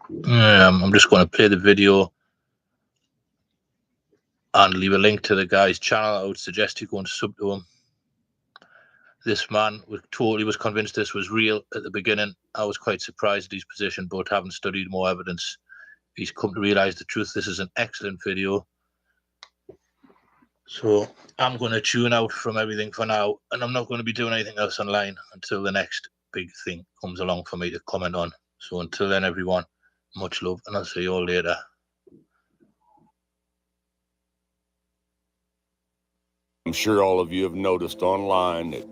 I'm just going to play the video and leave a link to the guy's channel. I would suggest you go and sub to him. This man was convinced this was real at the beginning. I was quite surprised at his position, but having studied more evidence, he's come to realize the truth. This is an excellent video. So I'm going to tune out from everything for now, and I'm not going to be doing anything else online until the next big thing comes along for me to comment on. So until then, everyone, much love, and I'll see you all later. I'm sure all of you have noticed online that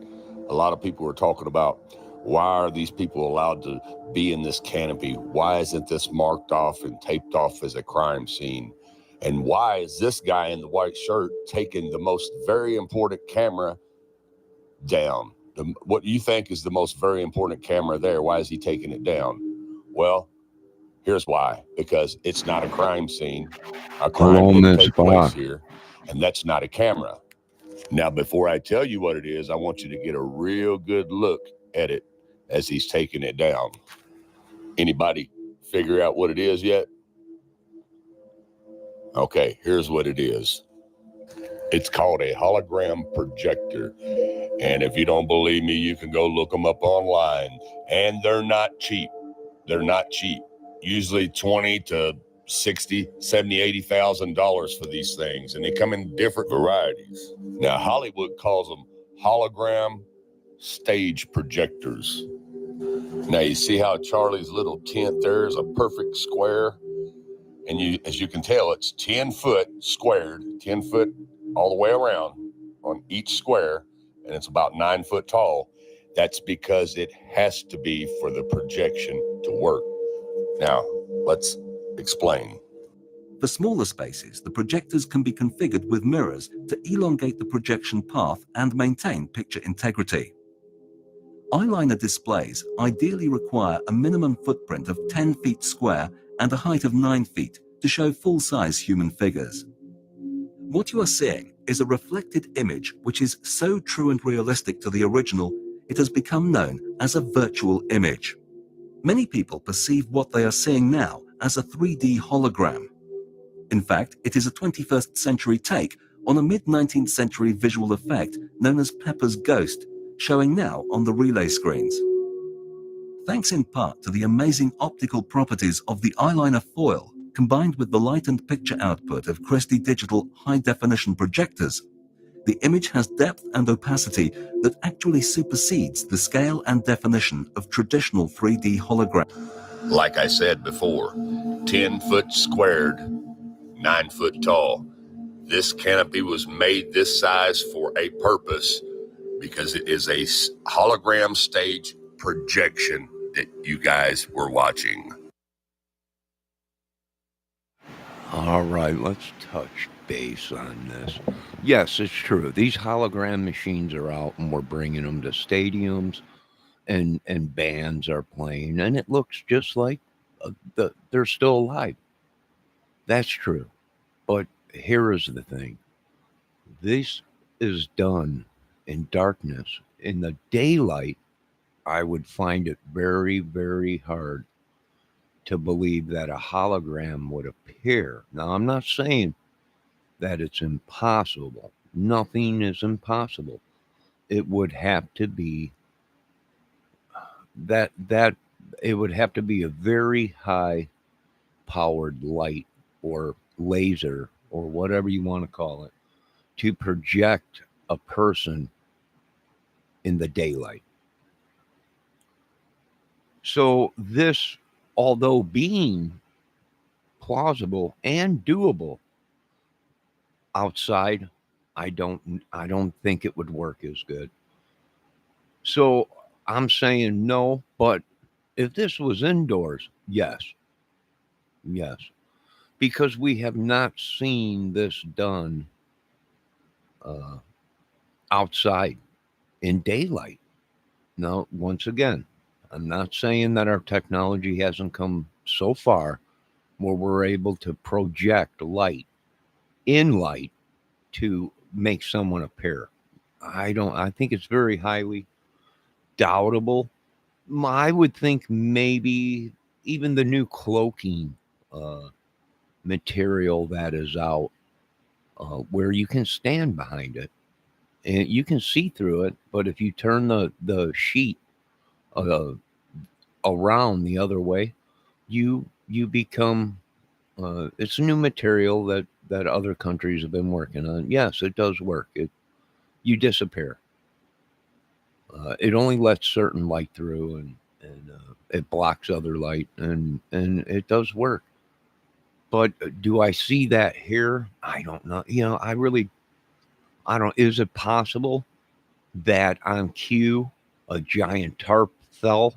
a lot of people are talking about, why are these people allowed to be in this canopy? Why isn't this marked off and taped off as a crime scene? And why is this guy in the white shirt taking the most very important camera down? What do you think is the most very important camera there? Why is he taking it down? Well, here's why. Because it's not a crime scene. A crime didn't take place here, and that's not a camera. Now, before I tell you what it is, I want you to get a real good look at it as he's taking it down. Anybody figure out what it is yet? Okay, here's what it is. It's called a hologram projector. And if you don't believe me, you can go look them up online. And they're not cheap. They're not cheap. Usually 20 to 60, 70, $80,000 for these things. And they come in different varieties. Now, Hollywood calls them hologram stage projectors. Now, you see how Charlie's little tent there is a perfect square? And as you can tell, it's 10 foot squared, 10 foot all the way around on each square, and it's about 9 foot tall. That's because it has to be for the projection to work. Now, let's explain. For smaller spaces, the projectors can be configured with mirrors to elongate the projection path and maintain picture integrity. Eyeliner displays ideally require a minimum footprint of 10 feet square and a height of 9 feet to show full-size human figures. What you are seeing is a reflected image which is so true and realistic to the original, it has become known as a virtual image. Many people perceive what they are seeing now as a 3D hologram. In fact, it is a 21st century take on a mid-19th century visual effect known as Pepper's Ghost, showing now on the relay screens. Thanks in part to the amazing optical properties of the eyeliner foil, combined with the light and picture output of Christie Digital high-definition projectors, the image has depth and opacity that actually supersedes the scale and definition of traditional 3D hologram. Like I said before, 10 foot squared, 9 foot tall. This canopy was made this size for a purpose, because it is a hologram stage projection that you guys were watching. All right, let's touch base on this. Yes, it's true. These hologram machines are out, and we're bringing them to stadiums, and bands are playing, and it looks just like they're still alive. That's true. But here is the thing. This is done in darkness. In the daylight, I would find it very, very hard to believe that a hologram would appear. Now, I'm not saying that it's impossible. Nothing is impossible. It would have to be that it would have to be a very high powered light or laser or whatever you want to call it to project a person in the daylight. So this, although being plausible and doable outside, I don't think it would work as good. So I'm saying no, but if this was indoors, yes. Yes. Because we have not seen this done outside in daylight. Now, once again, I'm not saying that our technology hasn't come so far where we're able to project light in light to make someone appear. I think it's very highly doubtable. I would think maybe even the new cloaking material that is out, where you can stand behind it and you can see through it, but if you turn the sheet uh, around the other way, you become it's new material that other countries have been working on. Yes, it does work. You disappear. It only lets certain light through, and it blocks other light, and it does work. But do I see that here? I don't know. I don't. Is it possible that on cue a giant tarp fell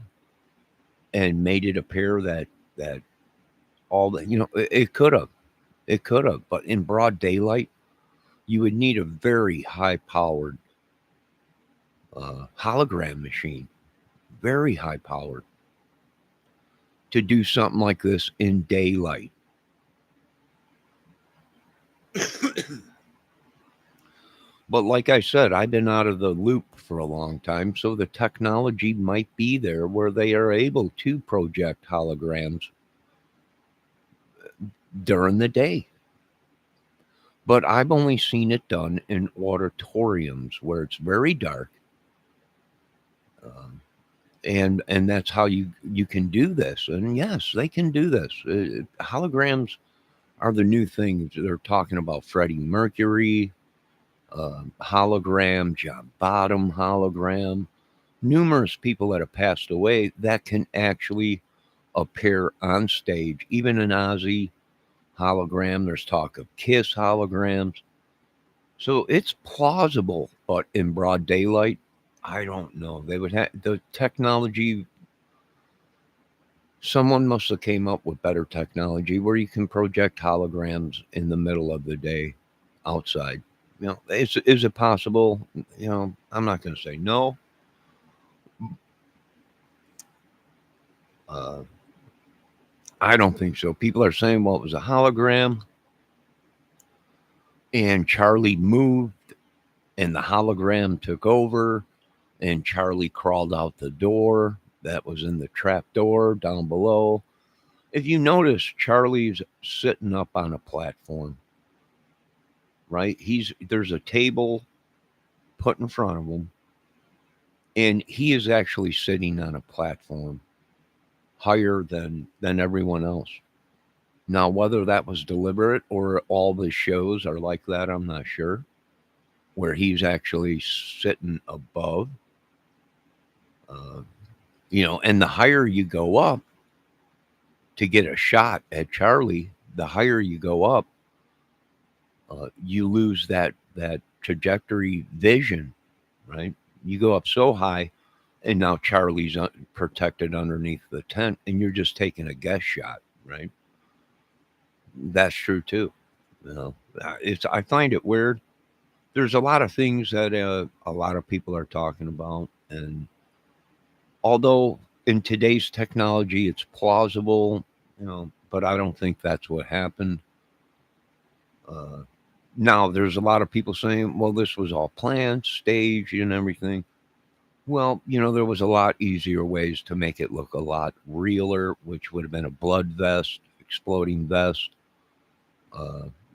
and made it appear that all the it could have, but in broad daylight, you would need a very high powered hologram machine, very high powered, to do something like this in daylight. But like I said, I've been out of the loop for a long time, so the technology might be there where they are able to project holograms during the day. But I've only seen it done in auditoriums where it's very dark, and that's how you can do this. And yes, they can do this. Holograms are the new thing. They're talking about Freddie Mercury hologram, John Bottom hologram, numerous people that have passed away that can actually appear on stage. Even an Ozzy hologram. There's talk of Kiss holograms. So it's plausible, but in broad daylight, I don't know. They would have the technology. Someone must have came up with better technology where you can project holograms in the middle of the day outside. Is it possible? I'm not going to say no. I don't think so. People are saying, well, it was a hologram and Charlie moved and the hologram took over and Charlie crawled out the door that was in the trap door down below. If you notice, Charlie's sitting up on a platform, right? There's a table put in front of him, and he is actually sitting on a platform higher than everyone else. Now, whether that was deliberate or all the shows are like that, I'm not sure. Where he's actually sitting above, and the higher you go up to get a shot at Charlie, the higher you go up, you lose that trajectory vision, right? You go up so high, and now Charlie's protected underneath the tent, and you're just taking a guess shot, right? That's true too. I find it weird. There's a lot of things that a lot of people are talking about, and although in today's technology it's plausible, but I don't think that's what happened. Now there's a lot of people saying, well, this was all planned, staged, and everything. Well, there was a lot easier ways to make it look a lot realer, which would have been a blood vest, exploding vest,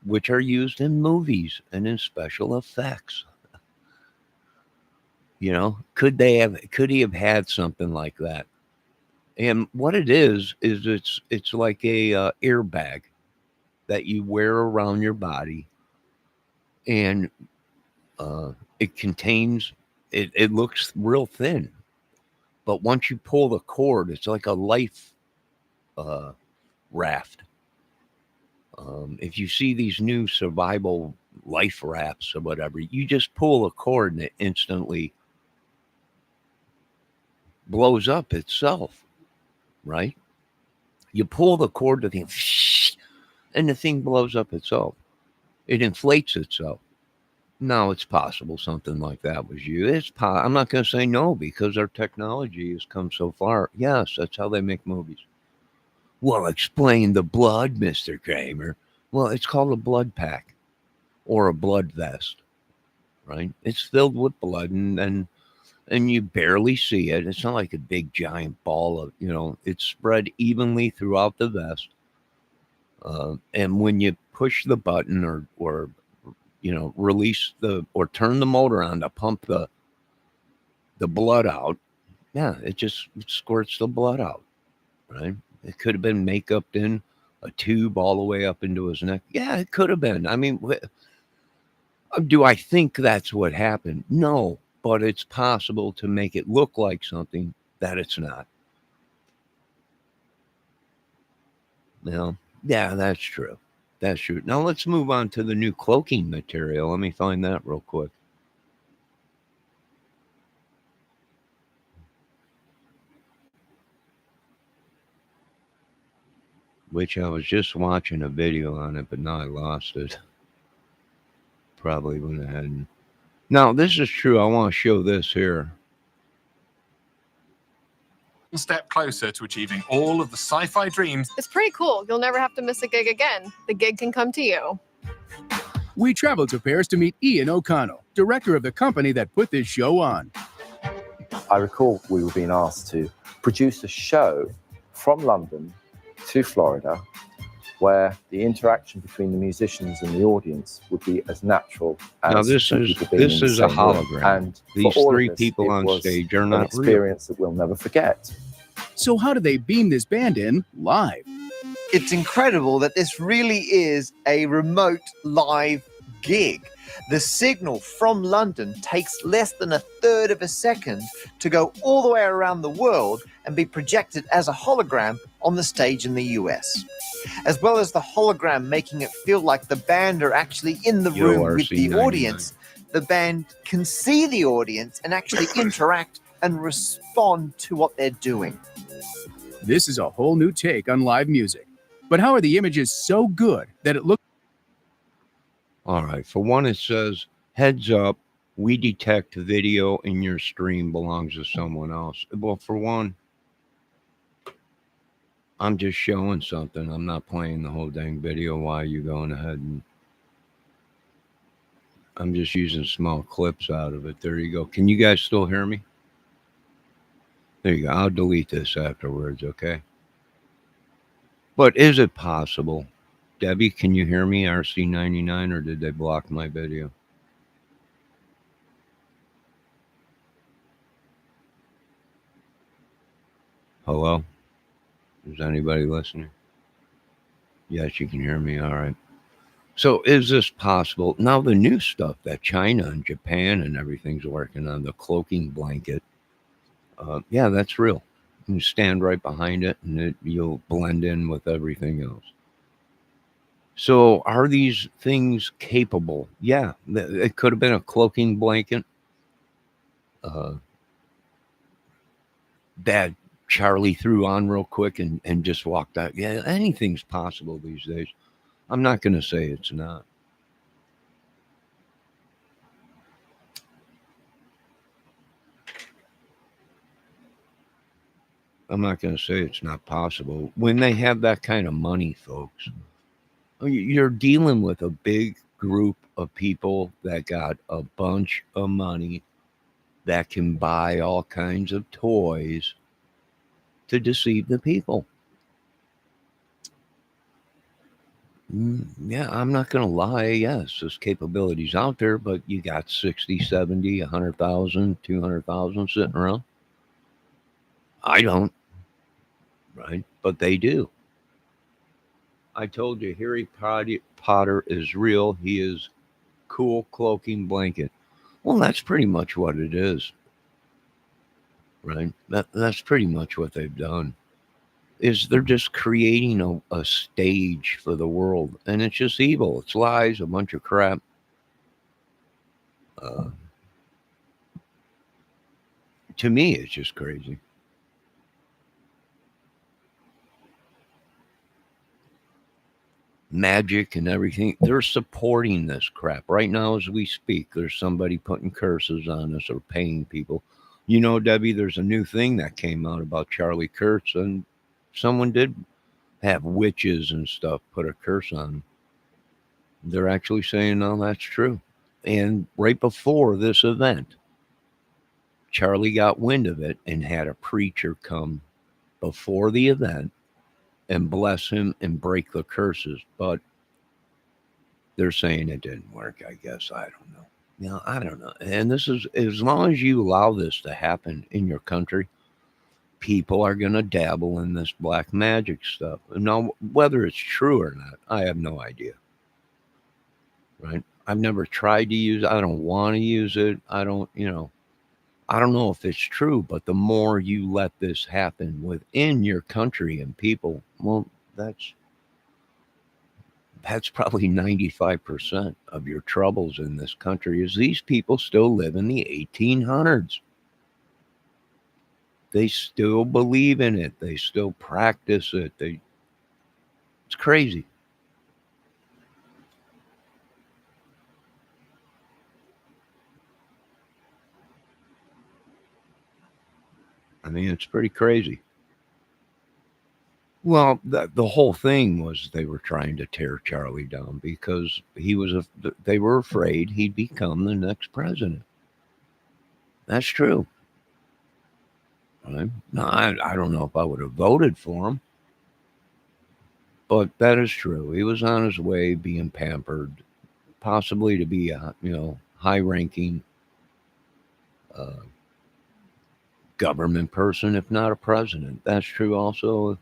which are used in movies and in special effects. Could he have had something like that? And what it is it's like a airbag that you wear around your body, and it contains. It looks real thin, but once you pull the cord, it's like a life raft. If you see these new survival life rafts or whatever, you just pull a cord and it instantly blows up itself, right? You pull the cord to the thing, and the thing blows up itself. It inflates itself. Now it's possible something like that was used. I'm not going to say no because our technology has come so far. Yes, that's how they make movies. Well, explain the blood, Mr. Kramer. Well, it's called a blood pack or a blood vest, right? It's filled with blood, and and you barely see it. It's not like a big giant ball of, it's spread evenly throughout the vest. And when you push the button or release or turn the motor on to pump the blood out, yeah, it just squirts the blood out, right? It could have been makeup in a tube all the way up into his neck. Yeah, it could have been. I mean, do I think that's what happened? No, but it's possible to make it look like something that it's not. Yeah, that's true. That's true. Now let's move on to the new cloaking material. Let me find that real quick. Which I was just watching a video on it, but now I lost it. Probably went ahead and... Now, this is true. I want to show this here. One step closer to achieving all of the sci-fi dreams. It's pretty cool. You'll never have to miss a gig again. The gig can come to you. We traveled to Paris to meet Ian O'Connell, director of the company that put this show on. I recall we were being asked to produce a show from London to Florida where the interaction between the musicians and the audience would be as natural as now this is a hologram. And these three people on stage are not an experience real. That we'll never forget. So how do they beam this band in live? It's incredible that this really is a remote live gig. The signal from London takes less than 1/3 of a second to go all the way around the world and be projected as a hologram on the stage in the US. As well as the hologram making it feel like the band are actually in the room with the audience, the band can see the audience and actually interact and respond to what they're doing. This is a whole new take on live music. But how are the images so good that it looks... All right. For one, it says, heads up, we detect video in your stream belongs to someone else. Well, for one, I'm just showing something. I'm not playing the whole dang video. Why are you going ahead and... I'm just using small clips out of it. There you go. Can you guys still hear me? There you go. I'll delete this afterwards, okay? But is it possible? Debbie, can you hear me, RC99, or did they block my video? Hello? Is anybody listening? Yes, you can hear me. All right. So is this possible? Now, the new stuff that China and Japan and everything's working on, the cloaking blanket, yeah, that's real. You stand right behind it and you'll blend in with everything else. So are these things capable? Yeah, it could have been a cloaking blanket that Charlie threw on real quick and just walked out. Yeah, anything's possible these days. I'm not going to say it's not. I'm not going to say it's not possible. When they have that kind of money, folks, you're dealing with a big group of people that got a bunch of money that can buy all kinds of toys to deceive the people. Yeah, I'm not going to lie. Yes, there's capabilities out there, but you got 60, 70, 100,000, 200,000 sitting around. I don't. Right? But they do. I told you Harry Potter is real. He is cool cloaking blanket. Well, that's pretty much what it is. Right? That's pretty much what they've done. Is they're just creating a stage for the world. And it's just evil. It's lies, a bunch of crap. To me, it's just crazy. Magic and everything, they're supporting this crap right now as we speak. There's somebody putting curses on us or paying people. You know, Debbie, there's a new thing that came out about Charlie Kurtz, and someone did have witches and stuff put a curse on him. They're actually saying, no, that's true. And right before this event, Charlie got wind of it and had a preacher come before the event and bless him and break the curses. But they're saying it didn't work, I guess. I don't know. I don't know. And this is, as long as you allow this to happen in your country, people are going to dabble in this black magic stuff. Now, whether it's true or not, I have no idea. Right? I've never tried to use it. I don't want to use it. I don't know if it's true, but the more you let this happen within your country and people, well, that's probably 95% of your troubles in this country is these people still live in the 1800s. They still believe in it. They still practice it. It's crazy. I mean, it's pretty crazy. Well, the whole thing was they were trying to tear Charlie down because they were afraid he'd become the next president. That's true. Right? Now, I don't know if I would have voted for him, but that is true. He was on his way being pampered, possibly to be a high-ranking government person, if not a president. That's true also.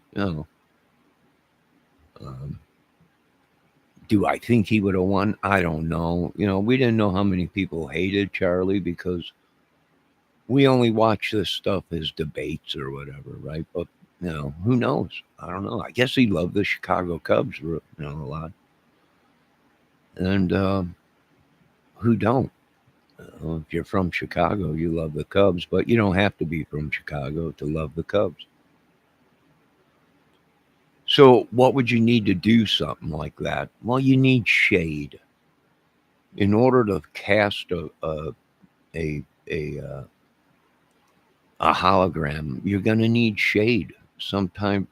Do I think he would have won? I don't know. We didn't know how many people hated Charlie because we only watch this stuff as debates or whatever, right? But who knows? I don't know. I guess he loved the Chicago Cubs a lot. And who don't? If you're from Chicago, you love the Cubs, but you don't have to be from Chicago to love the Cubs. So what would you need to do something like that? Well, you need shade. In order to cast a hologram, you're going to need shade, some kind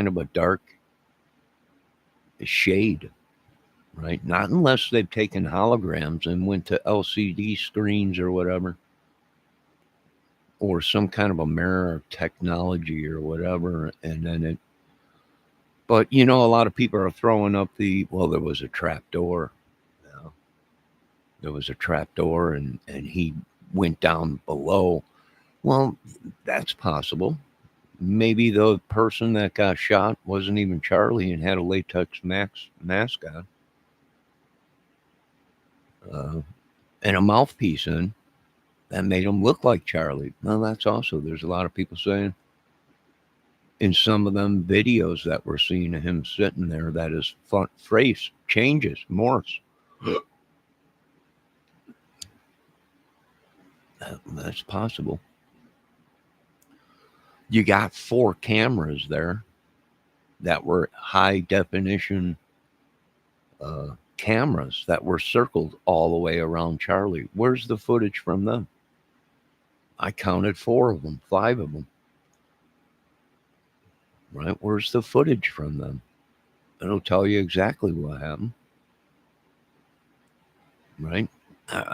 of a dark shade. Right? Not unless they've taken holograms and went to LCD screens or whatever, or some kind of a mirror technology or whatever. And then but a lot of people are throwing up there was a trap door. There was a trap door and he went down below. Well, that's possible. Maybe the person that got shot wasn't even Charlie and had a latex mask on. And a mouthpiece in that made him look like Charlie. Well, that's also, there's a lot of people saying in some of them videos that we're seeing of him sitting there that his face changes, morphs. That's possible. You got 4 cameras there that were high definition cameras that were circled all the way around Charlie. Where's the footage from them? I counted 4 of them, 5 of them. Right? Where's the footage from them? It'll tell you exactly what happened. Right?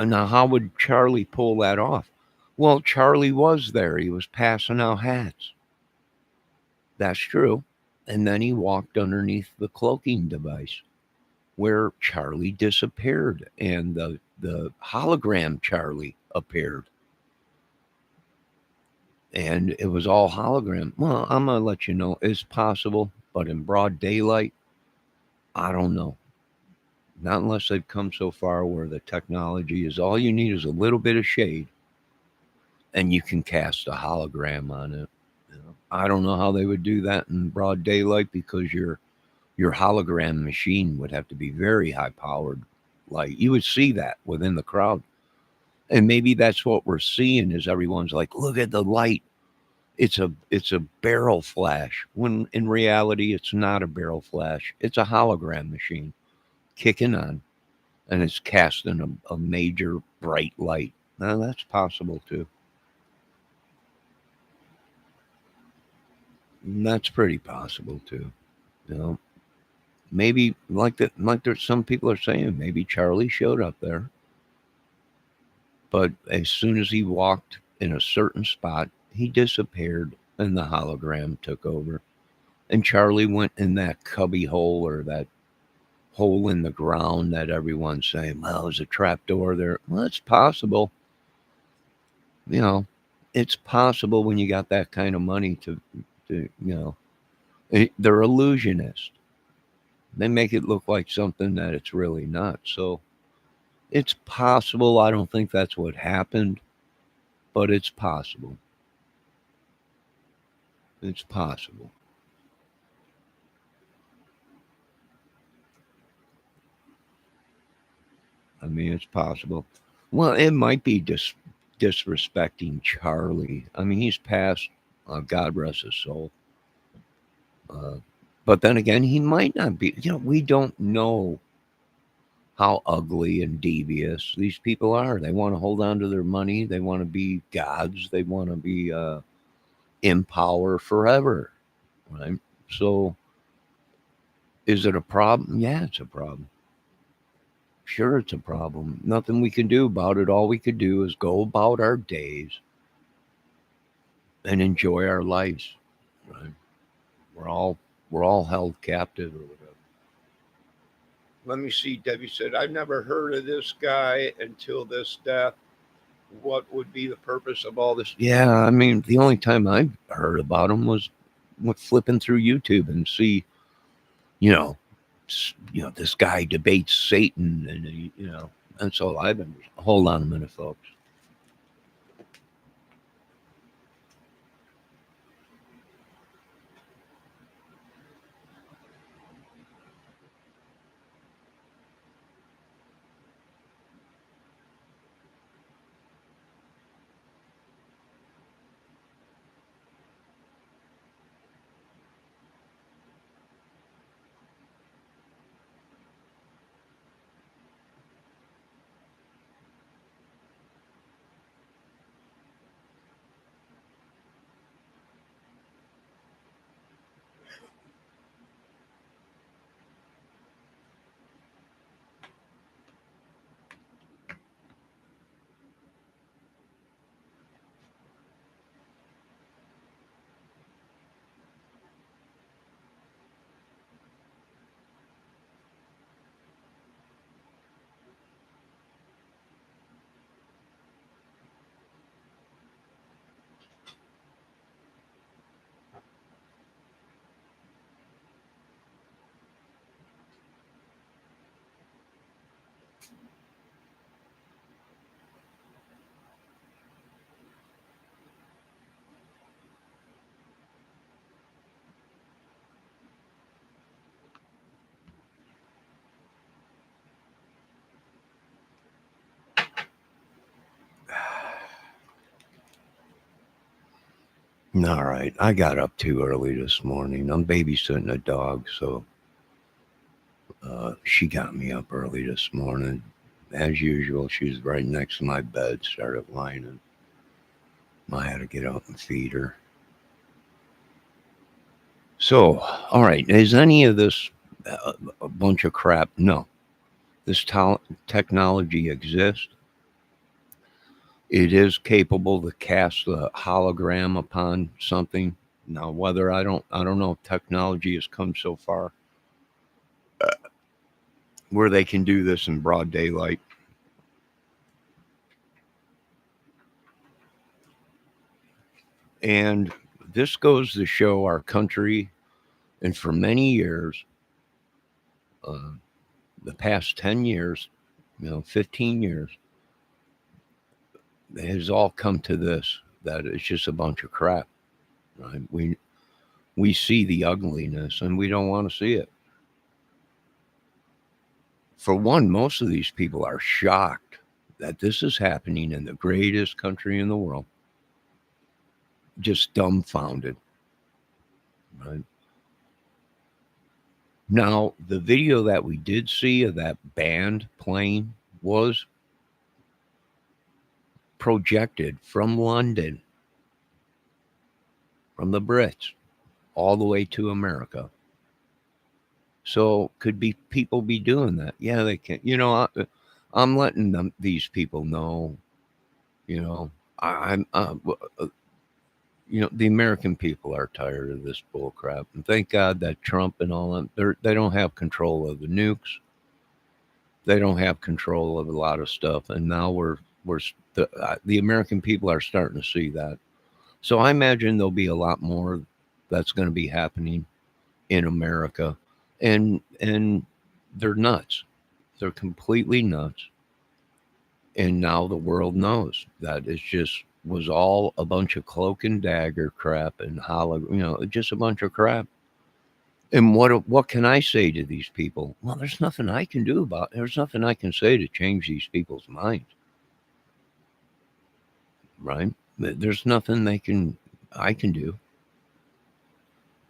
Now, how would Charlie pull that off? Well, Charlie was there. He was passing out hats. That's true. And then he walked underneath the cloaking device where Charlie disappeared and the hologram Charlie appeared. And it was all hologram. Well, I'm going to let you know it's possible, but in broad daylight, I don't know. Not unless they've come so far where the technology is all you need is a little bit of shade and you can cast a hologram on it. I don't know how they would do that in broad daylight because your hologram machine would have to be very high powered light. You would see that within the crowd. And maybe that's what we're seeing is everyone's like, look at the light. It's a barrel flash. When in reality, it's not a barrel flash. It's a hologram machine kicking on and it's casting a major bright light. Now that's possible too. And that's pretty possible too. Maybe like there's some people are saying, maybe Charlie showed up there. But as soon as he walked in a certain spot. He disappeared and the hologram took over. And Charlie went in that cubby hole or that hole in the ground that everyone's saying, well, there's a trap door there. Well, it's possible. You know, it's possible when you got that kind of money to they're illusionists. They make it look like something that it's really not. So it's possible. I don't think that's what happened, but it's possible. It's possible. I mean, it's possible. Well, it might be disrespecting Charlie. I mean, he's passed. God rest his soul. But then again, he might not be. We don't know how ugly and devious these people are. They want to hold on to their money. They want to be gods. They want to be in power forever. Right? So, is it a problem? Yeah, it's a problem. Sure, it's a problem. Nothing we can do about it. All we could do is go about our days and enjoy our lives. Right? We're all held captive or whatever. Let me see. Debbie said, I've never heard of this guy until this death. What would be the purpose of all this? Yeah, I mean, the only time I heard about him was flipping through YouTube and see, this guy debates Satan, and that's all I've been. Hold on a minute, folks. All right. I got up too early this morning. I'm babysitting a dog, so she got me up early this morning. As usual, she was right next to my bed, started whining. I had to get out and feed her. So, all right. Is any of this a bunch of crap? No. This technology exists. It is capable to cast a hologram upon something. Now, whether I don't know if technology has come so far where they can do this in broad daylight. And this goes to show our country, and for many years, the past 10 years, 15 years, it has all come to this, that it's just a bunch of crap. Right? We see the ugliness and we don't want to see it. For one, most of these people are shocked that this is happening in the greatest country in the world. Just dumbfounded. Right? Now, the video that we did see of that band playing was projected from London, from the Brits, all the way to America. So could be people be doing that? Yeah, they can. I'm letting these people know. I'm, the American people are tired of this bull crap, and thank God that Trump and all them, they don't have control of the nukes. They don't have control of a lot of stuff, and now the American people are starting to see that. So I imagine there'll be a lot more that's going to be happening in America, and they're nuts. They're completely nuts. And now the world knows that it just was all a bunch of cloak and dagger crap and just a bunch of crap. And what can I say to these people? Well, there's nothing I can do about it. There's nothing I can say to change these people's minds. Right? There's nothing I can do.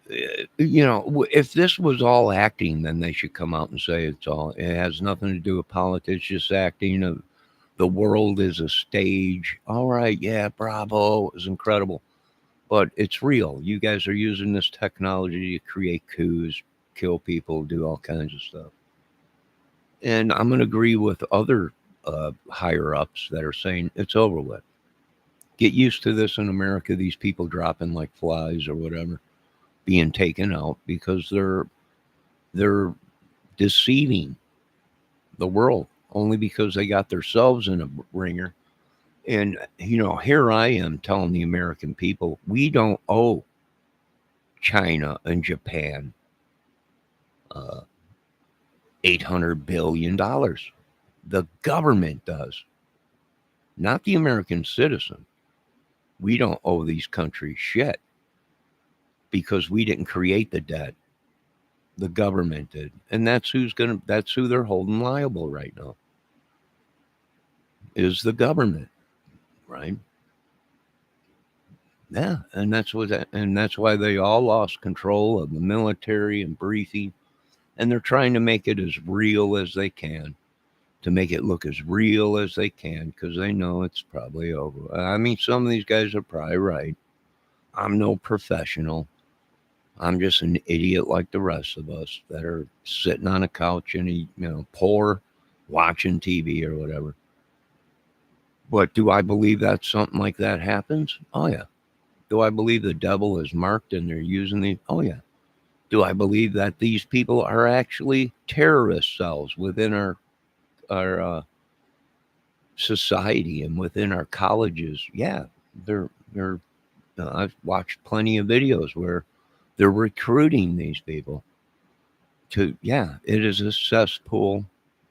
If this was all acting, then they should come out and say it has nothing to do with politics, just acting. The world is a stage. All right, yeah, bravo, it was incredible. But it's real. You guys are using this technology to create coups, kill people, do all kinds of stuff. And I'm going to agree with other higher ups that are saying it's over with. Get used to this in America, these people dropping like flies or whatever, being taken out because they're deceiving the world only because they got themselves in a ringer. And, here I am telling the American people, we don't owe China and Japan $800 billion. The government does, not the American citizen. We don't owe these countries shit because we didn't create the debt. The government did. And that's who they're holding liable right now, is the government. Right? Yeah, and that's why they all lost control of the military and briefing, and they're trying to make it as real as they can, to make it look as real as they can, because they know it's probably over. I mean, some of these guys are probably right. I'm no professional. I'm just an idiot like the rest of us that are sitting on a couch and poor, watching TV or whatever. But do I believe that something like that happens? Oh, yeah. Do I believe the devil is marked and they're using the... Oh, yeah. Do I believe that these people are actually terrorist cells within our society and within our colleges? Yeah. They're I've watched plenty of videos where they're recruiting these people to... Yeah, it is a cesspool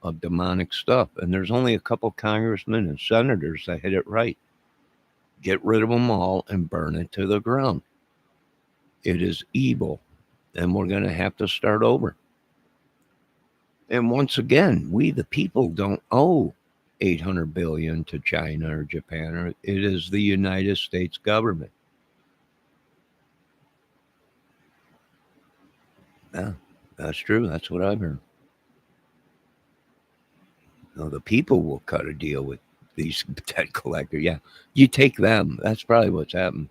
of demonic stuff. And there's only a couple congressmen and senators that hit it right. Get rid of them all and burn it to the ground. It is evil, and we're going to have to start over. And once again, we the people don't owe $800 billion to China or Japan. Or it is the United States government. Yeah, that's true. That's what I've heard. No, the people will cut a deal with these debt collectors. Yeah, you take them. That's probably what's happened.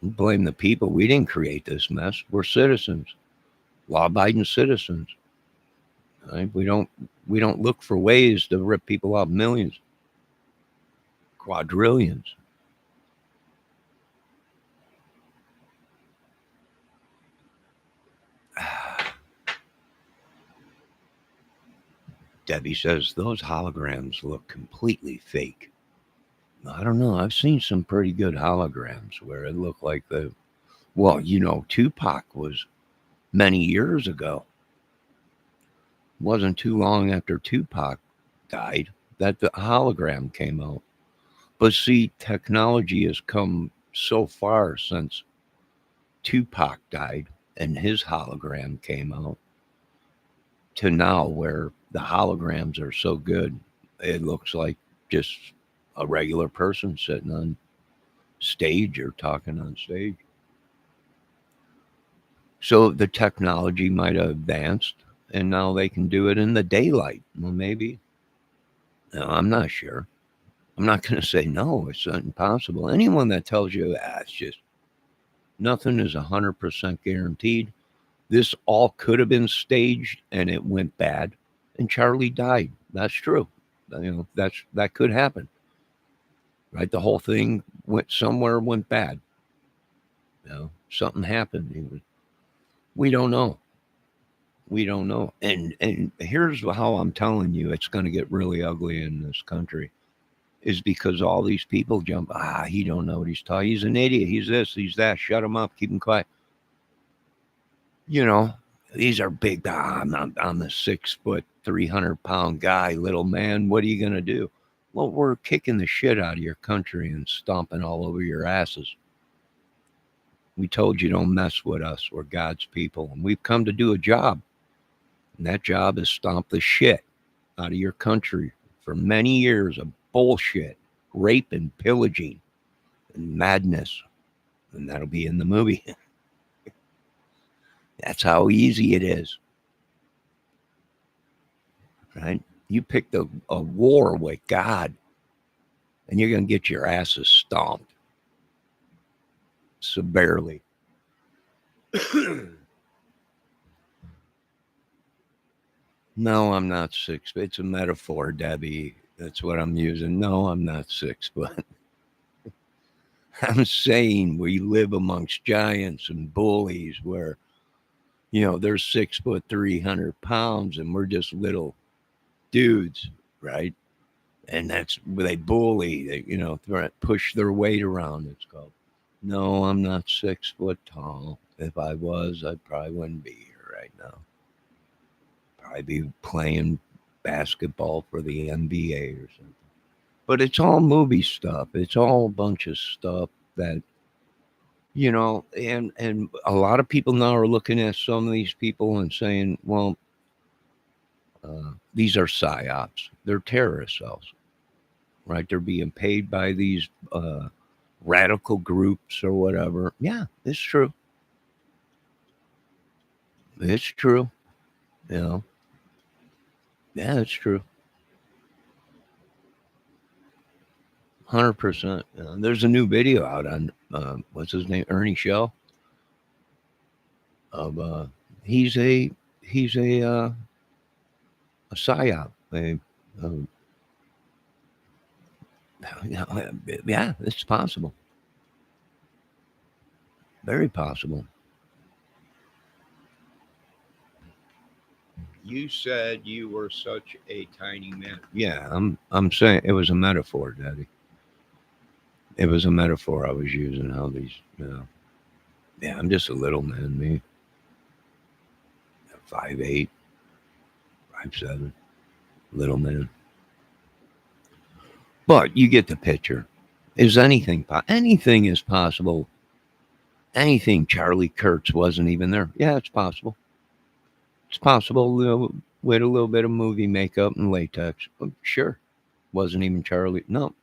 Blame the people. We didn't create this mess. We're citizens, law-abiding citizens. Right? We don't look for ways to rip people off millions, quadrillions. Debbie says those holograms look completely fake. I don't know. I've seen some pretty good holograms where it looked like Tupac was many years ago. It wasn't too long after Tupac died that the hologram came out. But see, technology has come so far since Tupac died and his hologram came out to now where the holograms are so good, it looks like just a regular person sitting on stage or talking on stage. So the technology might have advanced and now they can do it in the daylight. Well, maybe. No, I'm not sure. I'm not going to say no, it's impossible. Anyone that tells you it's just nothing is 100% guaranteed. This all could have been staged and it went bad and Charlie died. That's true. That could happen. right? The whole thing went bad. You know, something happened. We don't know. We don't know. And here's how I'm telling you it's going to get really ugly in this country is because all these people jump, he don't know what he's talking. He's an idiot. He's this, he's that. Shut him up. Keep him quiet. You know, these are big. I'm a 6 foot, 300-pound guy, little man. What are you going to do? Well, we're kicking the shit out of your country and stomping all over your asses. We told you don't mess with us. We're God's people. And we've come to do a job. And that job is stomp the shit out of your country for many years of bullshit, rape and pillaging and madness. And that'll be in the movie. That's how easy it is. Right? You picked a war with God, and you're going to get your asses stomped severely. No, I'm not 6. It's a metaphor, Debbie. That's what I'm using. No, I'm not 6 foot. I'm saying we live amongst giants and bullies where, they're 6 foot, 300 pounds, and we're just little dudes, right? And that's where they bully, they, push their weight around, it's called. No, I'm not 6 foot tall. If I was, I probably wouldn't be here right now. Probably be playing basketball for the NBA or something. But it's all movie stuff. It's all a bunch of stuff that, and a lot of people now are looking at some of these people and saying, well, these are psyops. They're terrorist cells, right? They're being paid by these radical groups or whatever. Yeah, it's true. It's true. Yeah, it's true. 100%. There's a new video out on what's his name, Ernie Shell. Of he's a psyop. Yeah, it's possible. Very possible. You said you were such a tiny man. Yeah, I'm saying it was a metaphor, Daddy. It was a metaphor I was using. How these, yeah, I'm just a little man, me. 5'8", 5'7", little man. But you get the picture. Is anything is possible? Anything. Charlie Kurtz wasn't even there. Yeah, it's possible. It's possible with a little bit of movie makeup and latex. Sure. Wasn't even Charlie. No.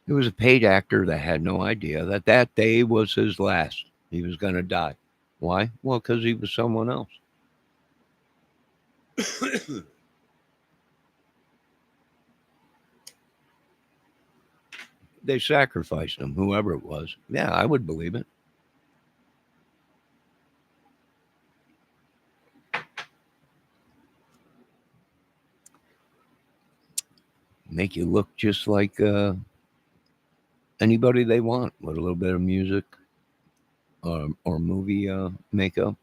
It was a paid actor that had no idea that day was his last. He was going to die. Why? Well, because he was someone else. They sacrificed him, whoever it was. Yeah, I would believe it. Make you look just like anybody they want with a little bit of music or movie makeup,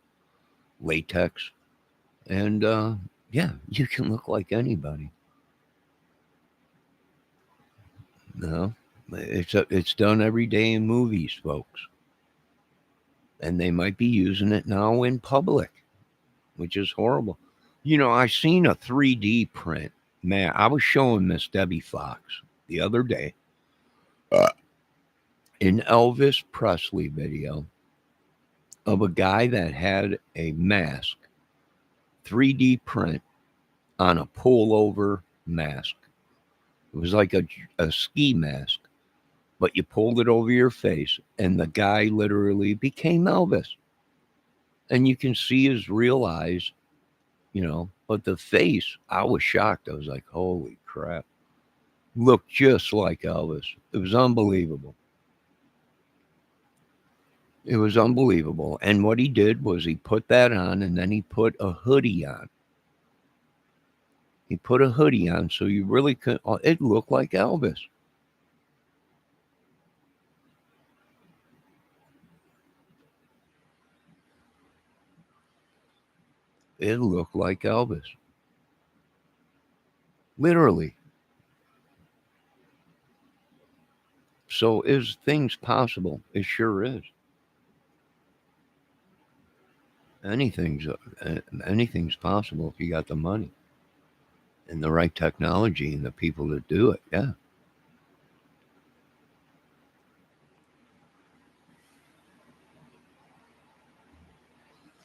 latex. And yeah, you can look like anybody. No, it's done every day in movies, folks. And they might be using it now in public, which is horrible. I seen a 3D print. Man, I was showing Miss Debbie Fox the other day an Elvis Presley video of a guy that had a mask, 3D print on a pullover mask. It was like a ski mask, but you pulled it over your face, and the guy literally became Elvis. And you can see his real eyes, but the face, I was shocked. I was like, holy crap. Looked just like Elvis. It was unbelievable. It was unbelievable. And what he did was he put that on, and then he put a hoodie on. He put a hoodie on, so you really could. It looked like Elvis. It looked like Elvis. Literally. So is things possible? It sure is. Anything's possible if you got the money and the right technology and the people to do it. Yeah.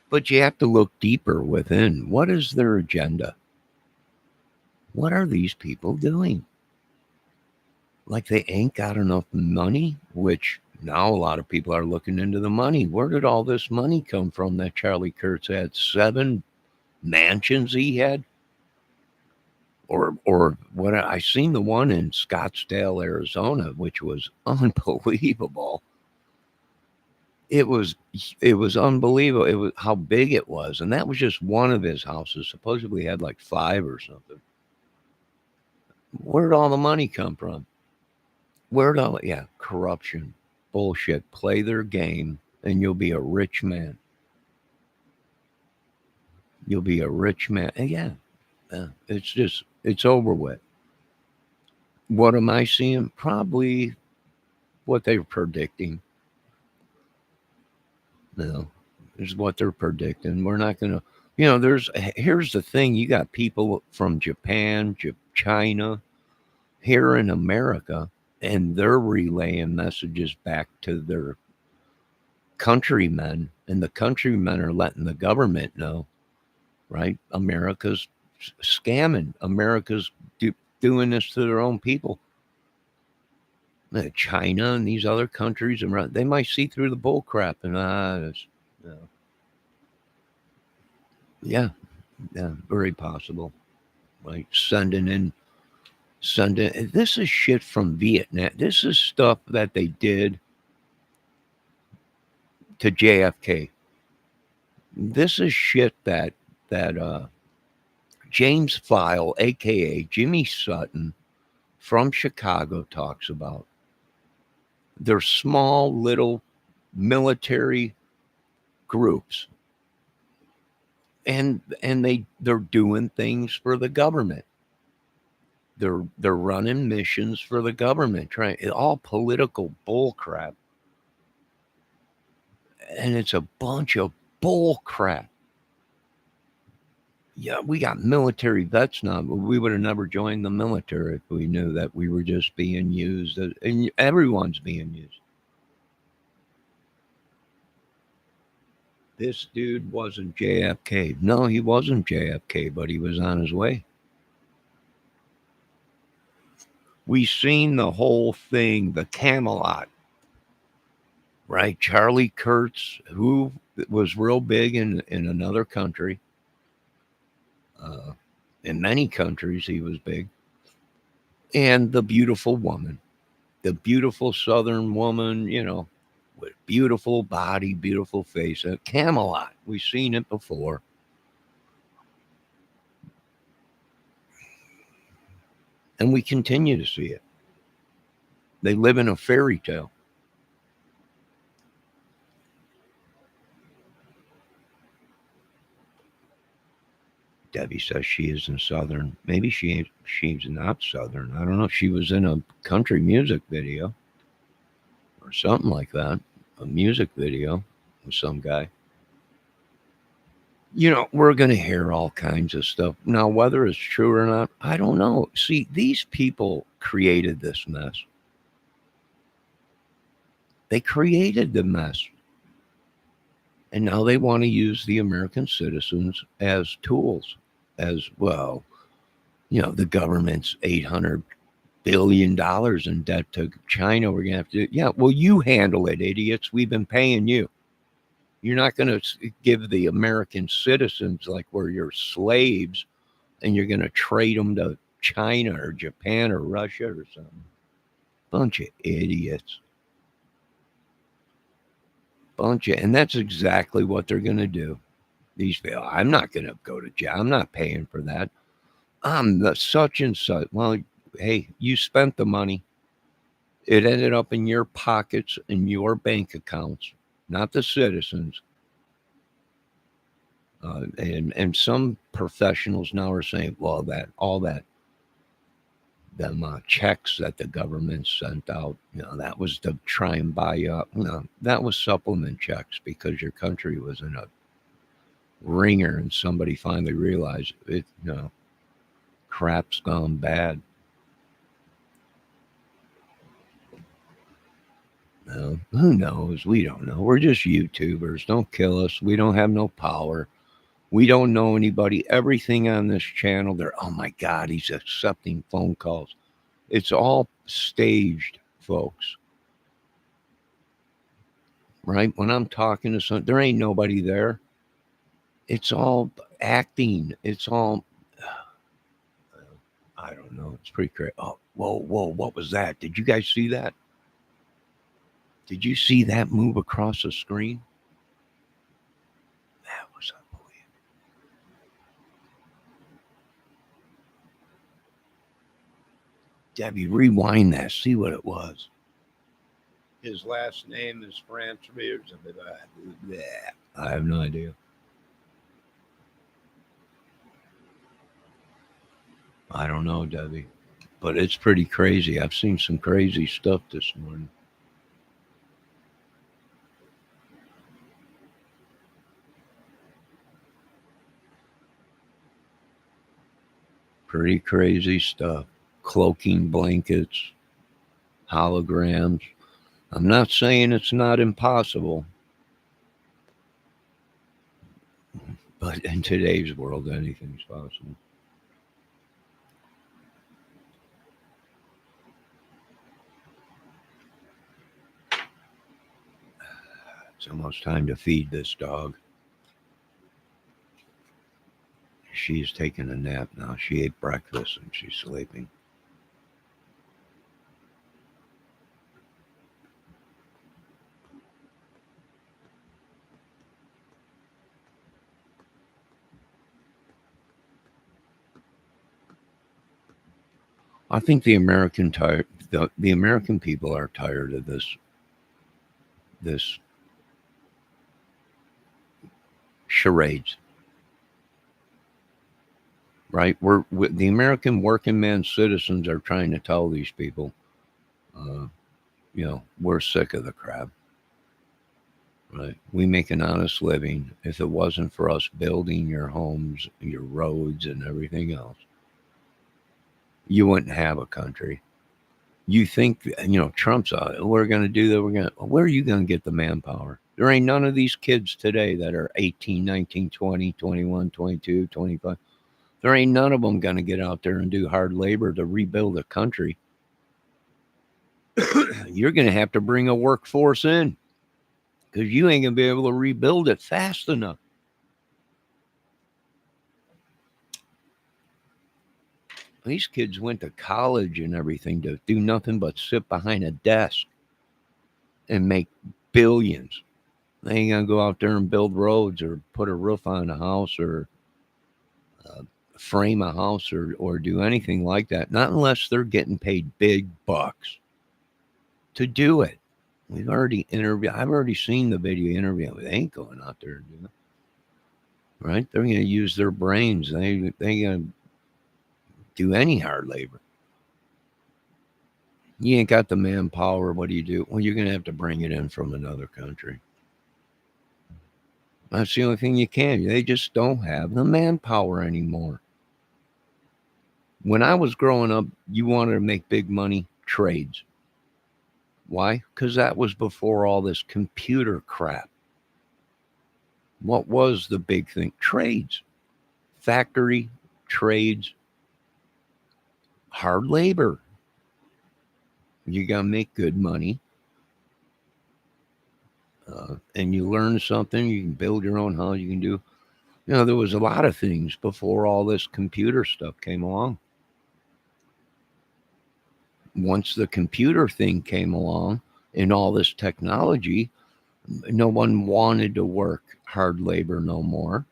But you have to look deeper within. What is their agenda? What are these people doing? Like they ain't got enough money, which now a lot of people are looking into the money. Where did all this money come from that Charlie Kurtz had? 7 mansions he had? Or what I seen the one in Scottsdale, Arizona, which was unbelievable. It was unbelievable. It was how big it was. And that was just one of his houses. Supposedly he had like 5 or something. Where'd all the money come from? Corruption, bullshit. Play their game and you'll be a rich man. You'll be a rich man. And yeah, it's over with. What am I seeing? Probably what they're predicting. No, is what they're predicting. We're not going to, here's the thing. You got people from Japan, China, here in America, and they're relaying messages back to their countrymen, and the countrymen are letting the government know, right? America's scamming. America's doing this to their own people. China and these other countries, they might see through the bull crap and yeah, very possible. Like sending. This is shit from Vietnam. This is stuff that they did to JFK. This is shit that James File, aka Jimmy Sutton from Chicago, talks about. They're small little military groups, and they're doing things for the government. They're running missions for the government, all political bull crap. And it's a bunch of bull crap. Yeah, we got military vets now, but we would have never joined the military if we knew that we were just being used, and everyone's being used. This dude wasn't JFK. No, he wasn't JFK, but he was on his way. We seen the whole thing, the Camelot, right? Charlie Kurtz, who was real big in another country. In many countries, he was big. And the beautiful woman, the beautiful Southern woman, with beautiful body, beautiful face. Camelot, we've seen it before. And we continue to see it. They live in a fairy tale. Debbie says she isn't Southern. Maybe she's not Southern. I don't know. She was in a country music video or something like that. A music video with some guy. We're going to hear all kinds of stuff. Now, whether it's true or not, I don't know. See, these people created this mess. They created the mess. And now they want to use the American citizens as tools, as well. The government's $800 billion in debt to China. We're going to have to, well, you handle it, idiots. We've been paying you. You're not going to give the American citizens like we're your slaves, and you're going to trade them to China or Japan or Russia or something. Bunch of idiots. And that's exactly what they're going to do. I'm not going to go to jail. I'm not paying for that. I'm the such and such. Well, hey, you spent the money. It ended up in your pockets, in your bank accounts, not the citizens. And some professionals now are saying, well, that all that them checks that the government sent out, that was to try and buy you up. That was supplement checks because your country was in a ringer, and somebody finally realized it. Crap's gone bad. Who knows? We don't know. We're just YouTubers. Don't kill us. We don't have no power. We don't know anybody. Everything on this channel, oh my God, he's accepting phone calls. It's all staged, folks. Right? When I'm talking to someone, there ain't nobody there. It's all acting. It's all, I don't know. It's pretty crazy. Oh, whoa, what was that? Did you guys see that? Did you see that move across the screen? That was unbelievable. Debbie, rewind that. See what it was. His last name is France. I have no idea. I don't know, Debbie. But it's pretty crazy. I've seen some crazy stuff this morning. Pretty crazy stuff. Cloaking blankets, holograms. I'm not saying it's not impossible. But in today's world, anything's possible. It's almost time to feed this dog. She's taking a nap now. She ate breakfast and she's sleeping. I think the American people are tired of this charades. Right? The American working man citizens are trying to tell these people, we're sick of the crap. Right? We make an honest living. If it wasn't for us building your homes, your roads, and everything else, you wouldn't have a country. You think, Trump's out. We're going to do that. Where are you going to get the manpower? There ain't none of these kids today that are 18, 19, 20, 21, 22, 25. There ain't none of them going to get out there and do hard labor to rebuild a country. You're going to have to bring a workforce in because you ain't going to be able to rebuild it fast enough. These kids went to college and everything to do nothing but sit behind a desk and make billions. They ain't going to go out there and build roads or put a roof on a house or frame a house or do anything like that. Not unless they're getting paid big bucks to do it. I've already seen the video interview. They ain't going out there to do it. Right? They're going to use their brains. They going to do any hard labor. You ain't got the manpower. What do you do? Well, you're going to have to bring it in from another country. That's the only thing you can. They just don't have the manpower anymore. When I was growing up, you wanted to make big money, trades. Why? Because that was before all this computer crap. What was the big thing? Trades. Factory, trades, hard labor. You got to make good money. And you learn something. You can build your own house. You can do, there was a lot of things before all this computer stuff came along. Once the computer thing came along and all this technology, no one wanted to work hard labor no more.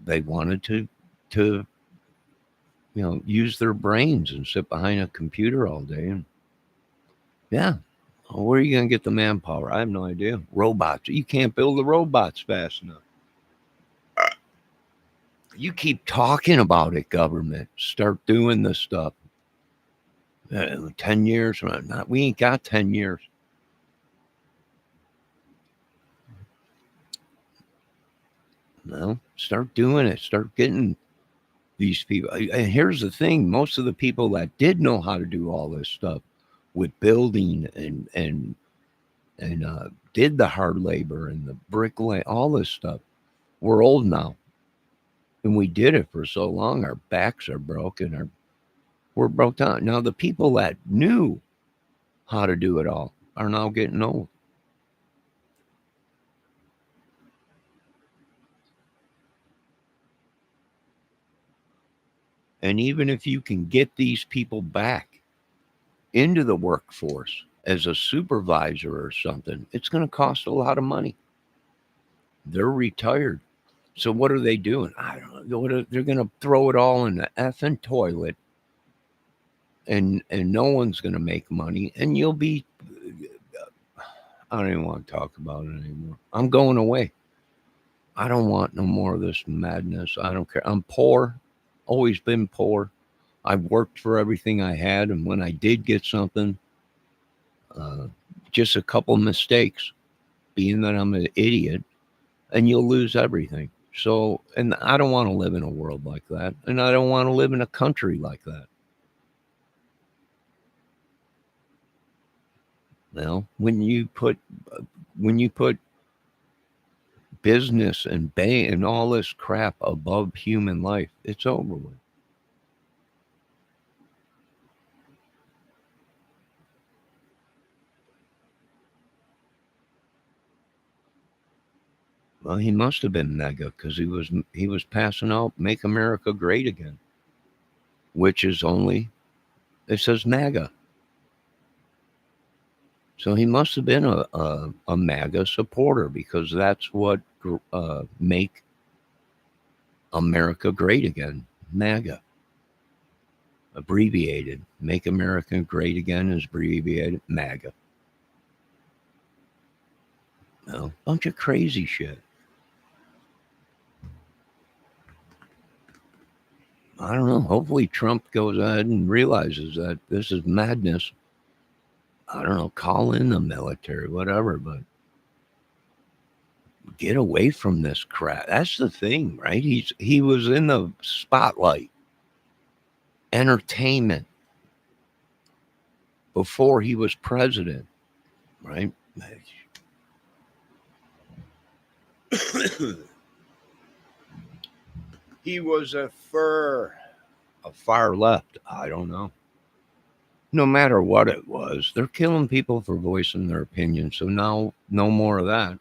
They wanted to use their brains and sit behind a computer all day. And where are you going to get the manpower? I have no idea. Robots. You can't build the robots fast enough. You keep talking about it, government. Start doing this stuff. 10 years from now, we ain't got 10 years. No, start doing it. Start getting these people. And here's the thing: most of the people that did know how to do all this stuff with building and did the hard labor and the bricklaying, all this stuff, we're old now, and we did it for so long. Our backs are broken. We're broke down. Now the people that knew how to do it all are now getting old. And even if you can get these people back into the workforce as a supervisor or something, it's going to cost a lot of money. They're retired. So what are they doing? I don't know. They're going to throw it all in the effing toilet, and no one's going to make money, and you'll be, I don't even want to talk about it anymore. I'm going away. I don't want no more of this madness. I don't care. I'm poor, always been poor. I've worked for everything I had, and when I did get something, just a couple mistakes, being that I'm an idiot, and you'll lose everything. So, and I don't want to live in a world like that, and I don't want to live in a country like that. Well, when you put business and bank and all this crap above human life, it's over with. Well, he must have been mega because he was passing out "Make America Great Again," which is only, it says MAGA. So he must have been a MAGA supporter, because that's what make America great again. MAGA. Abbreviated. Make America Great Again is abbreviated MAGA. No, bunch of crazy shit. I don't know. Hopefully Trump goes ahead and realizes that this is madness. I don't know, call in the military, whatever, but get away from this crap. That's the thing, right? He was in the spotlight, entertainment, before he was president, right? He was a far left. I don't know. No matter what it was, they're killing people for voicing their opinion. So now, no more of that.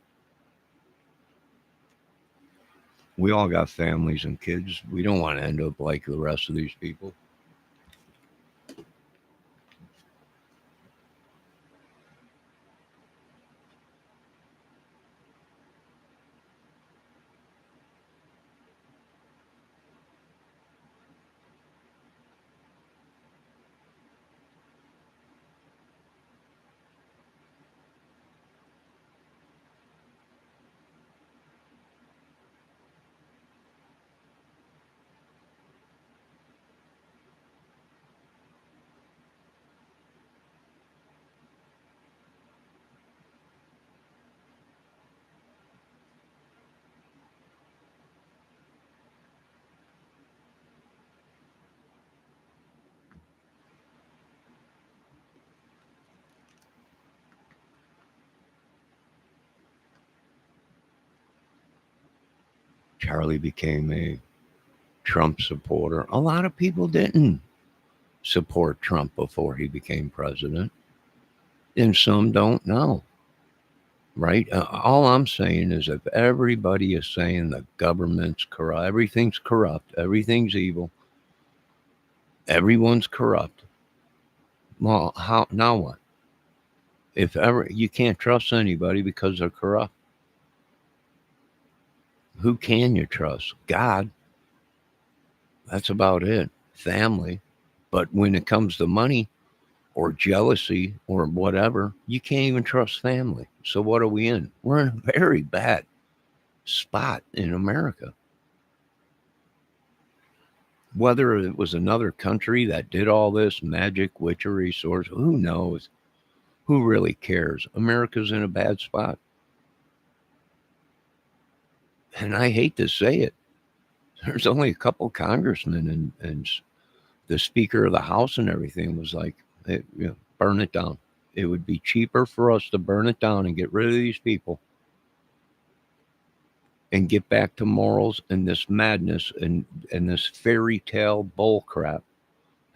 We all got families and kids. We don't want to end up like the rest of these people. Charlie became a Trump supporter. A lot of people didn't support Trump before he became president, and some don't know, right? All I'm saying is, if everybody is saying the government's corrupt, everything's evil, everyone's corrupt, well, how now what? If ever you can't trust anybody because they're corrupt, who can you trust? God. That's about it. Family. But when it comes to money or jealousy or whatever, you can't even trust family. So what are we in? We're in a very bad spot in America. Whether it was another country that did all this magic, witchery, sorts, who knows? Who really cares? America's in a bad spot. And I hate to say it. There's only a couple congressmen and the Speaker of the House and everything was like, hey, burn it down. It would be cheaper for us to burn it down and get rid of these people and get back to morals, and this madness and this fairy tale bull crap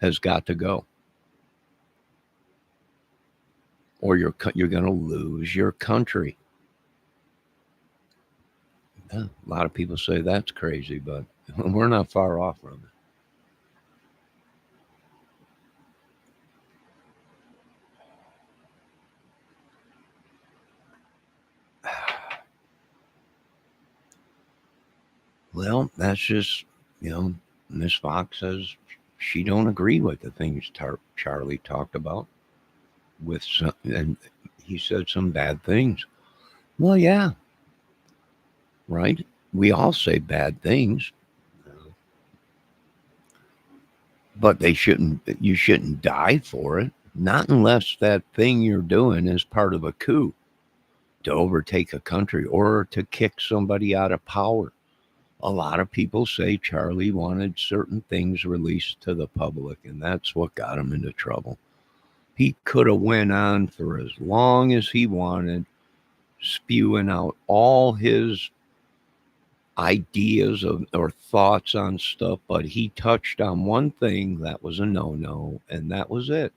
has got to go. Or you're going to lose your country. Yeah, a lot of people say that's crazy, but we're not far off from it. Well, that's just, Miss Fox says she don't agree with the things Charlie talked about with some, and he said some bad things. Well, yeah, right? We all say bad things, but you shouldn't die for it. Not unless that thing you're doing is part of a coup to overtake a country or to kick somebody out of power. A lot of people say Charlie wanted certain things released to the public, and that's what got him into trouble. He could have went on for as long as he wanted, spewing out all his ideas or thoughts on stuff, but he touched on one thing that was a no-no, and that was it.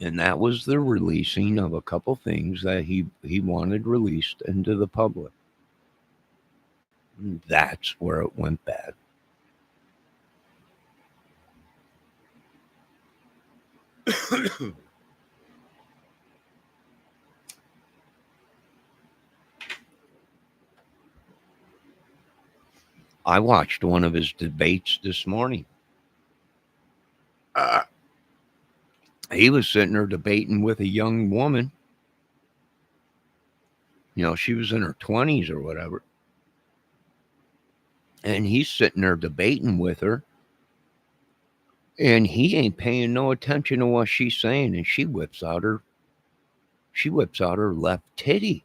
And that was the releasing of a couple things that he wanted released into the public. And that's where it went bad. I watched one of his debates this morning. He was sitting there debating with a young woman. She was in her 20s or whatever. And he's sitting there debating with her. And he ain't paying no attention to what she's saying. And she whips out her left titty.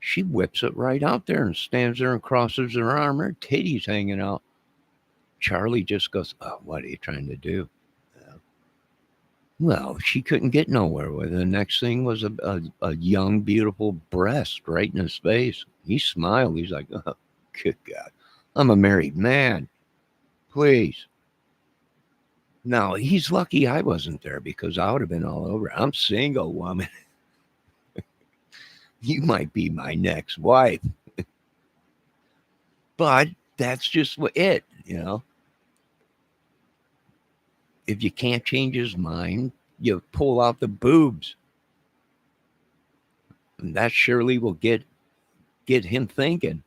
She whips it right out there and stands there and crosses her arm. Her titty's hanging out. Charlie just goes, "Oh, what are you trying to do?" Well, she couldn't get nowhere with it. The next thing was a young, beautiful breast right in his face. He smiled. He's like, "Oh, good God, I'm a married man. Please." No, he's lucky I wasn't there because I would have been all over. I'm single, woman. You might be my next wife. But that's just it. If you can't change his mind, you pull out the boobs. And that surely will get him thinking.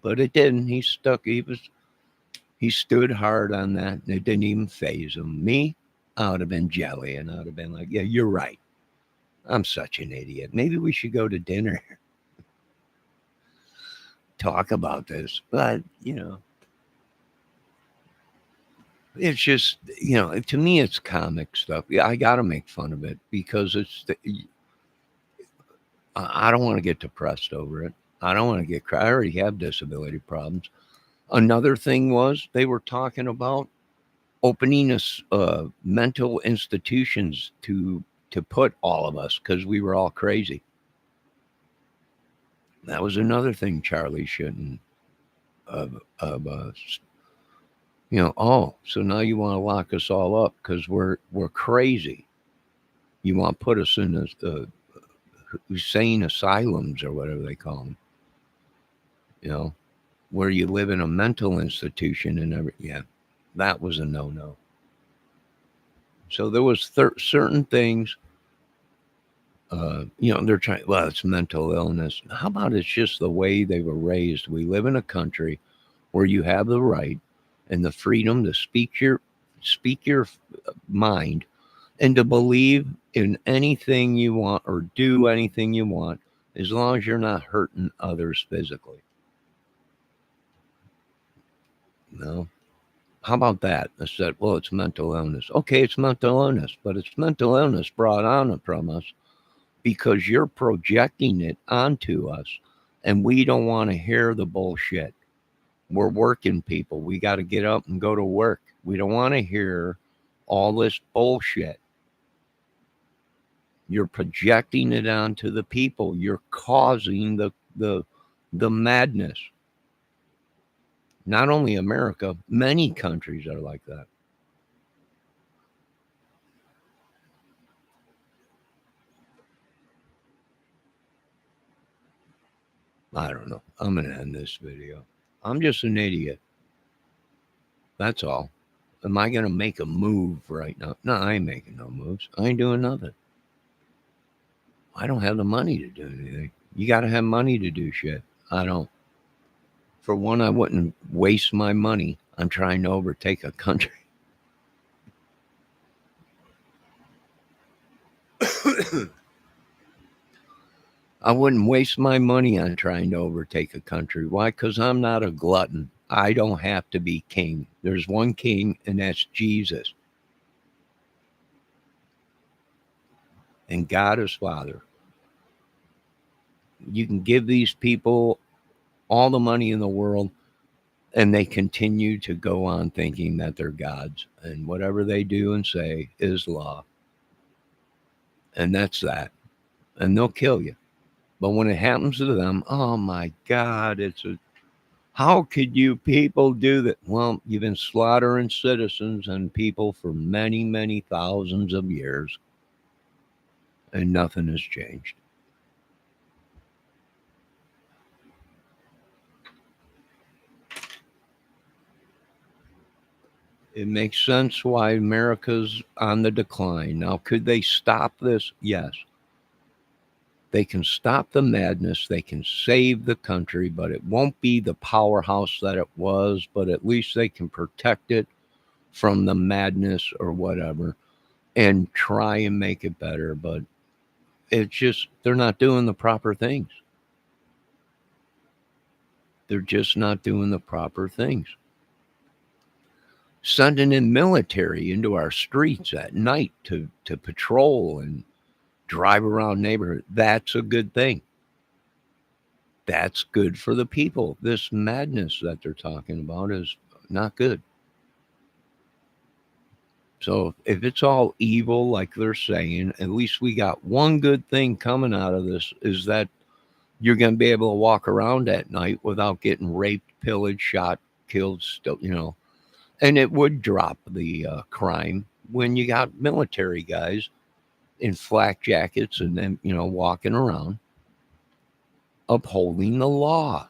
But it didn't. He stuck. He stood hard on that. And it didn't even faze him. Me, I would have been jelly. And I would have been like, yeah, you're right. I'm such an idiot. Maybe we should go to dinner. Talk about this. But, it's just, to me, it's comic stuff. Yeah, I got to make fun of it because I don't want to get depressed over it. I don't want to I already have disability problems. Another thing was they were talking about opening mental institutions to put all of us because we were all crazy. That was another thing Charlie shouldn't so now you want to lock us all up because we're crazy. You want to put us in insane asylums or whatever they call them. Where you live in a mental institution and everything. Yeah, that was a no-no. So there was certain things. They're trying. Well, it's mental illness. How about it's just the way they were raised? We live in a country where you have the right and the freedom to speak your mind and to believe in anything you want or do anything you want as long as you're not hurting others physically. know, how about that? I said, well, it's mental illness. Okay, it's mental illness, but it's mental illness brought on from us because you're projecting it onto us, and we don't want to hear the bullshit. We're working people. We got to get up and go to work. We don't want to hear all this bullshit. You're projecting it onto the people. You're causing the madness. Not only America, many countries are like that. I don't know. I'm going to end this video. I'm just an idiot. That's all. Am I going to make a move right now? No, I ain't making no moves. I ain't doing nothing. I don't have the money to do anything. You got to have money to do shit. I don't. For one, I wouldn't waste my money on trying to overtake a country. I wouldn't waste my money on trying to overtake a country. Why? Because I'm not a glutton. I don't have to be king. There's one king, and that's Jesus. And God is Father. You can give these people all the money in the world, and they continue to go on thinking that they're gods. And whatever they do and say is law. And that's that. And they'll kill you. But when it happens to them, oh my God, how could you people do that? Well, you've been slaughtering citizens and people for many, many thousands of years, and nothing has changed. It makes sense why America's on the decline. Now, could they stop this? Yes. They can stop the madness. They can save the country, but it won't be the powerhouse that it was, but at least they can protect it from the madness or whatever and try and make it better. But it's just, they're not doing the proper things. They're just not doing the proper things. Sending in military into our streets at night to patrol and drive around neighborhoods, that's a good thing. That's good for the people. This madness that they're talking about is not good. So if it's all evil, like they're saying, at least we got one good thing coming out of this, is that you're going to be able to walk around at night without getting raped, pillaged, shot, killed, still, and it would drop the crime when you got military guys in flak jackets and then, walking around upholding the law.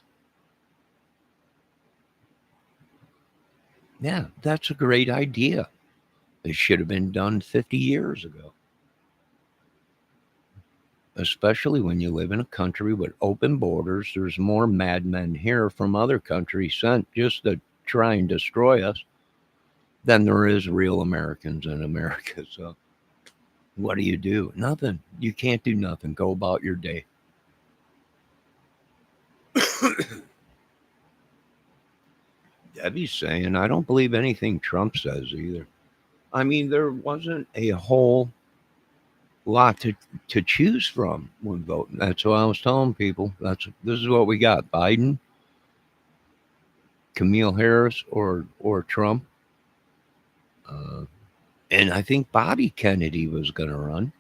Yeah, that's a great idea. It should have been done 50 years ago. Especially when you live in a country with open borders. There's more madmen here from other countries sent just to try and destroy us than there is real Americans in America. So what do? Nothing. You can't do nothing. Go about your day. Debbie's saying, I don't believe anything Trump says either. I mean, there wasn't a whole lot to choose from when voting. That's what I was telling people. This is what we got: Biden, Camille Harris, or Trump. And I think Bobby Kennedy was going to run,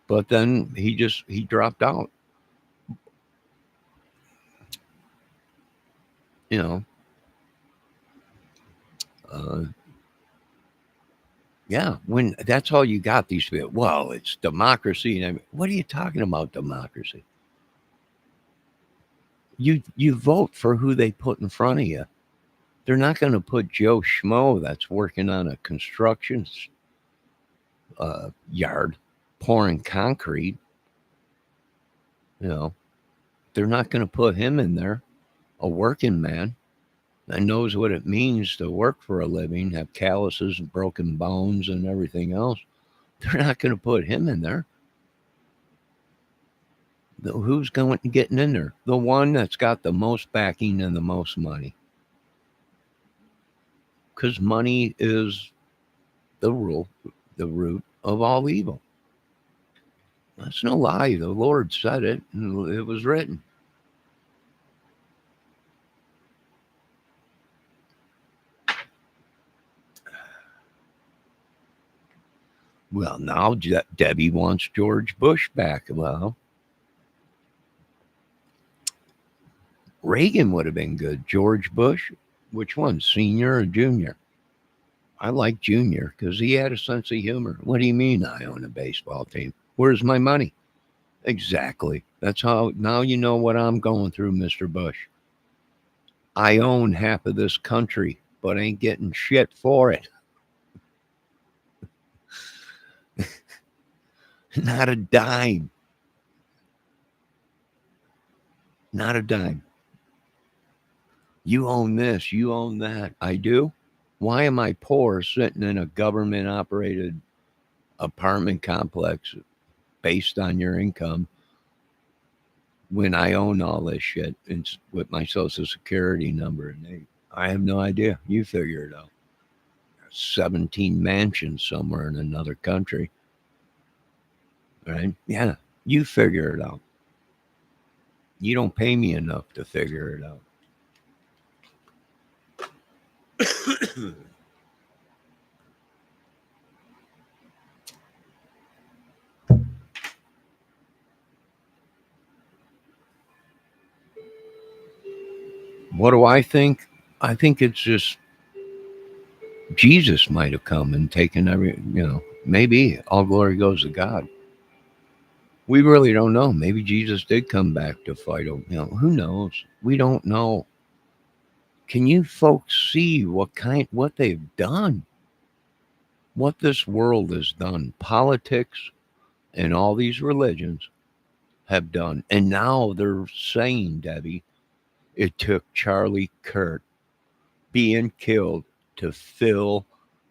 but then he dropped out. Yeah, when that's all you got, these people, well, it's democracy. And what are you talking about, democracy? You vote for who they put in front of you. They're not going to put Joe Schmo that's working on a construction yard pouring concrete. They're not going to put him in there, a working man that knows what it means to work for a living, have calluses and broken bones and everything else. They're not going to put him in there. Who's getting in there? The one that's got the most backing and the most money. because money is the root of all evil. That's no lie. The Lord said it, and it was written. Well, now Debbie wants George Bush back. Well, Reagan would have been good. George Bush, which one, senior or junior? I like junior because he had a sense of humor. What do you mean I own a baseball team? Where's my money? Exactly. That's how, now you know what I'm going through, Mr. Bush. I own half of this country, but ain't getting shit for it. Not a dime. Not a dime. You own this, you own that. I do? Why am I poor sitting in a government operated apartment complex based on your income when I own all this shit with my social security number? And I have no idea. You figure it out. 17 mansions somewhere in another country. Right? Yeah, you figure it out. You don't pay me enough to figure it out. What do I think? I think it's just Jesus might have come and taken maybe all glory goes to God. We really don't know. Maybe Jesus did come back to fight. Who knows? We don't know. Can you folks see what they've done? What this world has done, politics and all these religions have done. And now they're saying, Debbie, it took Charlie Kirk being killed to fill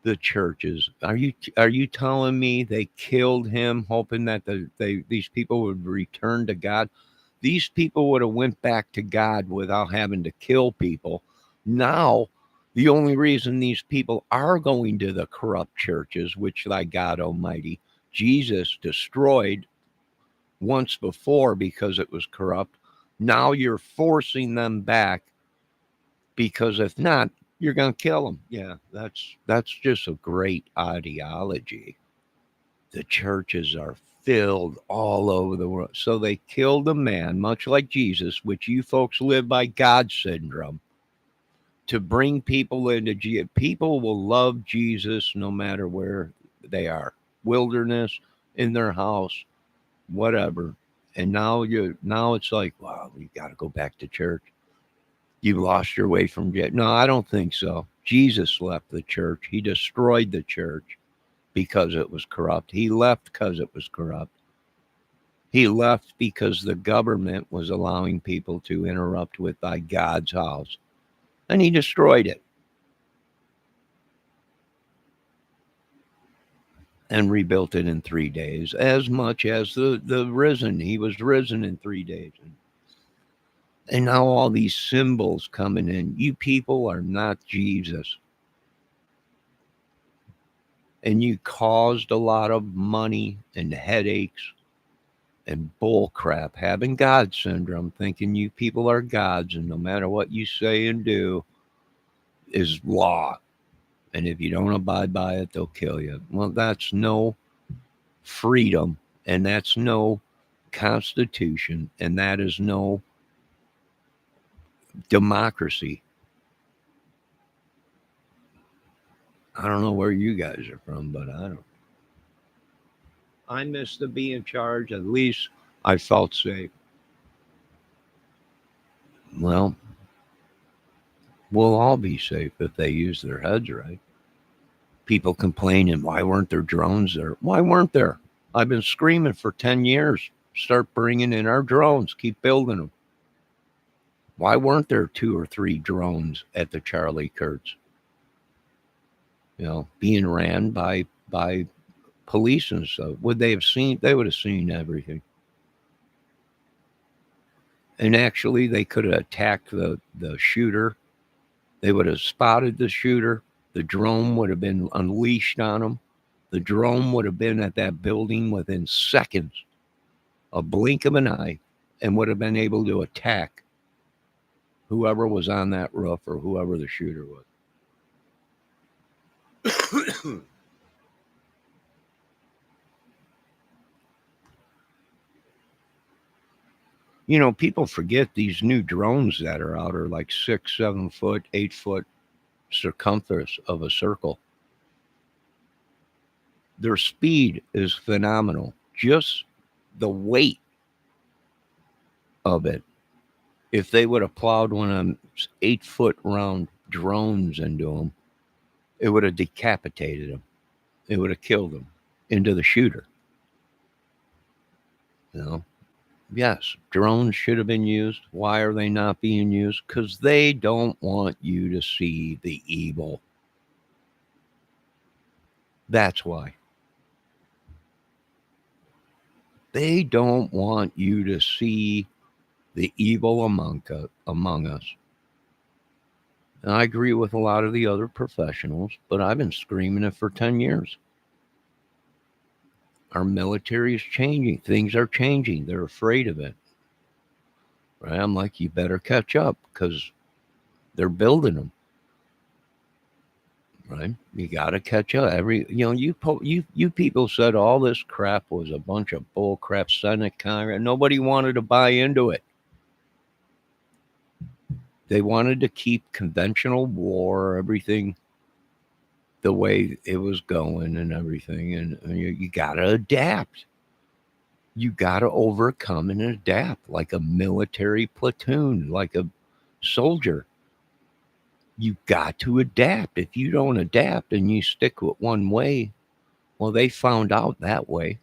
the churches. Are you telling me they killed him hoping that these people would return to God? These people would have went back to God without having to kill people. Now, the only reason these people are going to the corrupt churches, which like God Almighty, Jesus destroyed once before because it was corrupt. Now you're forcing them back because if not, you're going to kill them. Yeah, that's just a great ideology. The churches are filled all over the world. So they killed a man, much like Jesus, which you folks live by God syndrome, to bring people into Jesus. People will love Jesus no matter where they are, wilderness, in their house, whatever. And now it's like, wow, we got to go back to church. You lost your way from Jesus. No, I don't think so. Jesus left the church. He destroyed the church because it was corrupt. He left because it was corrupt. He left because the government was allowing people to interrupt with thy God's house. And he destroyed it. And rebuilt it in 3 days, as much as the risen. He was risen in 3 days. And now all these symbols coming in. You people are not Jesus. And you caused a lot of money and headaches and bull crap, having God syndrome, thinking you people are gods, and no matter what you say and do is law. And if you don't abide by it, they'll kill you. Well, that's no freedom, and that's no constitution, and that is no democracy. I don't know where you guys are from, but I don't. I miss the be in charge. At least I felt safe. Well, we'll all be safe if they use their heads right. People complaining, why weren't there drones there? Why weren't there? I've been screaming for 10 years. Start bringing in our drones. Keep building them. Why weren't there 2 or 3 drones at the Charlie Kurtz? Being ran by police and stuff. Would they have seen? They would have seen everything. And actually, they could have attacked the shooter. They would have spotted the shooter The drone would have been unleashed on them. The drone would have been at that building within seconds, a blink of an eye, and would have been able to attack whoever was on that roof or whoever the shooter was. You know, people forget these new drones that are out are like 6, 7 foot, 8 foot circumference of a circle. Their speed is phenomenal. Just the weight of it. If they would have plowed one of them 8 foot round drones into them, it would have decapitated them. It would have killed them into the shooter. You know? Yes, drones should have been used. Why are they not being used? Because they don't want you to see the evil. That's why. They don't want you to see the evil among us. And I agree with a lot of the other professionals, but I've been screaming it for 10 years. Our military is changing. Things are changing. They're afraid of it. Right? I'm like, you better catch up because they're building them. Right? You got to catch up. You people said all this crap was a bunch of bull crap, Senate, Congress. Nobody wanted to buy into it. They wanted to keep conventional war, everything the way it was going and everything. And you got to adapt. You got to overcome and adapt like a military platoon, like a soldier. You got to adapt. If you don't adapt and you stick with one way, well, they found out that way.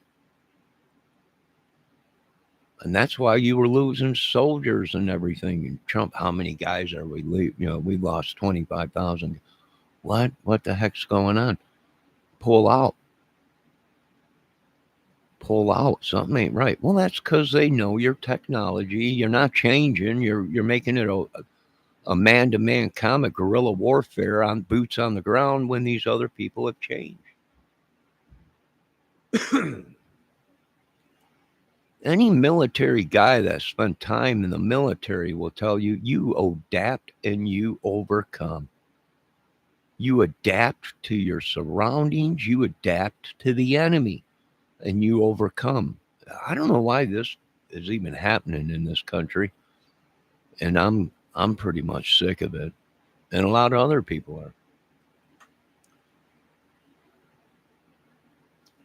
And that's why you were losing soldiers and everything. And Trump, how many guys are we? We lost 25,000. What the heck's going on? Pull out. Something ain't right. Well, that's because they know your technology. You're not changing. You're making it a man-to-man combat guerrilla warfare on boots on the ground when these other people have changed. Any military guy that spent time in the military will tell you, you adapt and you overcome. You adapt to your surroundings. You adapt to the enemy and you overcome. I don't know why this is even happening in this country. And I'm pretty much sick of it. And a lot of other people are.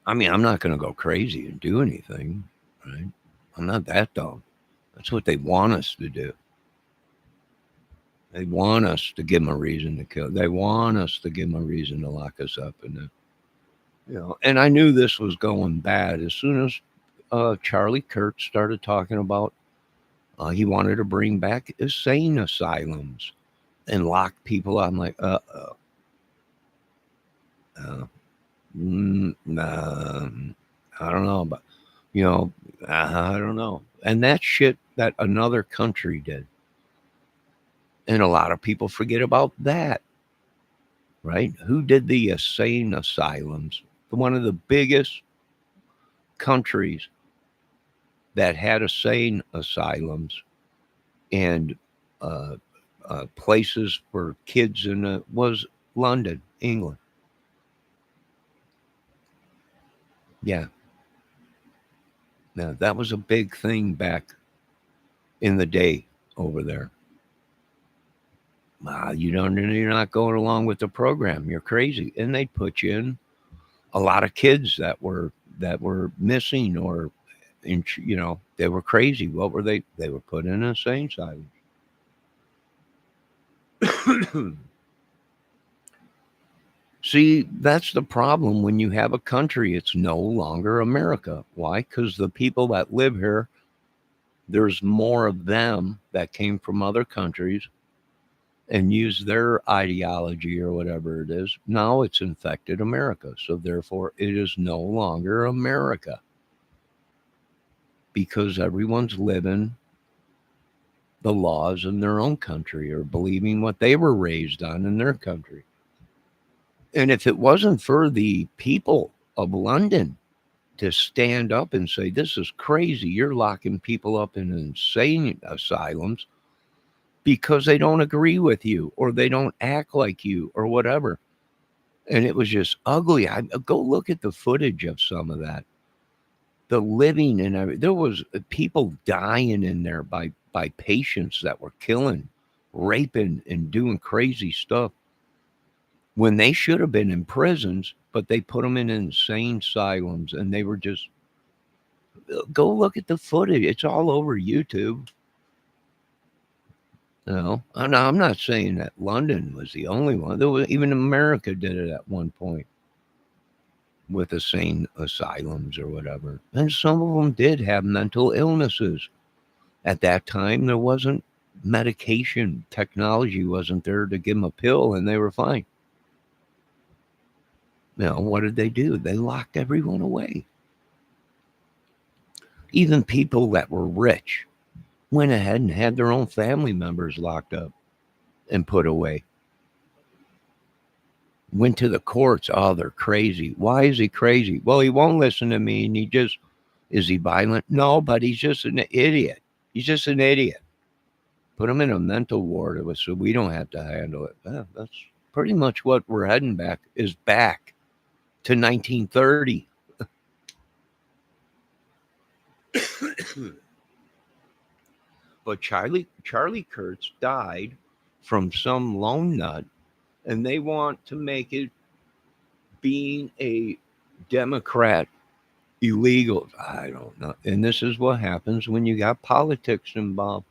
I mean, I'm not going to go crazy and do anything, right? I'm not that dumb. That's what they want us to do. They want us to give them a reason to kill. They want us to give them a reason to lock us up. And, and I knew this was going bad as soon as Charlie Kirk started talking about he wanted to bring back insane asylums and lock people up. I'm like, I don't know, but I don't know. And that shit that another country did. And a lot of people forget about that, right? Who did the insane asylums? One of the biggest countries that had insane asylums and places for kids was London, England. Yeah. Now, that was a big thing back in the day over there. You're not going along with the program. You're crazy. And they'd put you in a lot of kids that were missing or, they were crazy. What were they? They were put in an insane asylum. See, that's the problem when you have a country. It's no longer America. Why? Because the people that live here, there's more of them that came from other countries and use their ideology or whatever it is. Now it's infected America. So therefore, it is no longer America. Because everyone's living the laws in their own country or believing what they were raised on in their country. And if it wasn't for the people of London to stand up and say, this is crazy, you're locking people up in insane asylums because they don't agree with you or they don't act like you or whatever. And it was just ugly. Go look at the footage of some of that. The living and everything. There was people dying in there by patients that were killing, raping, and doing crazy stuff when they should have been in prisons, but they put them in insane asylums, and they were just. Go look at the footage. It's all over YouTube. I'm not saying that London was the only one. Even America did it at one point with insane asylums or whatever. And some of them did have mental illnesses. At that time, there wasn't medication. Technology wasn't there to give them a pill, and they were fine. What did they do? They locked everyone away. Even people that were rich went ahead and had their own family members locked up and put away. Went to the courts. Oh, they're crazy. Why is he crazy? Well, he won't listen to me, and is he violent? No, but he's just an idiot. He's just an idiot. Put him in a mental ward so we don't have to handle it. That's pretty much what we're heading back to 1930. But Charlie Kurtz died from some lone nut, and they want to make it being a Democrat illegal. I don't know. And this is what happens when you got politics involved.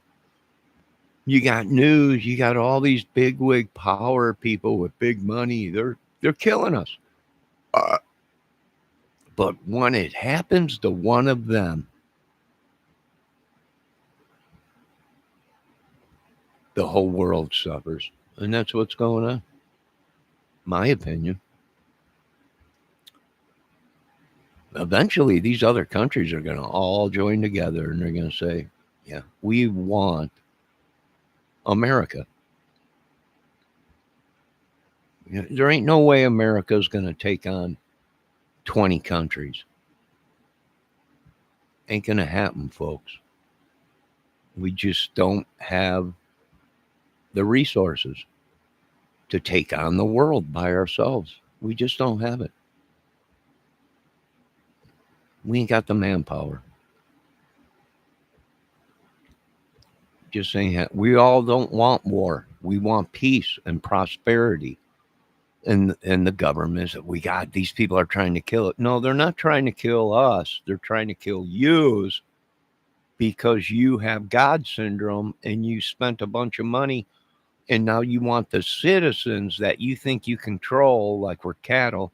You got news, you got all these bigwig power people with big money. They're killing us. But when it happens to one of them, the whole world suffers. And that's what's going on. My opinion. Eventually, these other countries are going to all join together and they're going to say, yeah, we want America. There ain't no way America's going to take on 20 countries. Ain't going to happen, folks. We just don't have the resources to take on the world by ourselves. We just don't have it. We ain't got the manpower. Just saying, we all don't want war. We want peace and prosperity. And the government that we got, these people are trying to kill it. No, they're not trying to kill us. They're trying to kill yous because you have God syndrome and you spent a bunch of money. And now you want the citizens that you think you control, like we're cattle,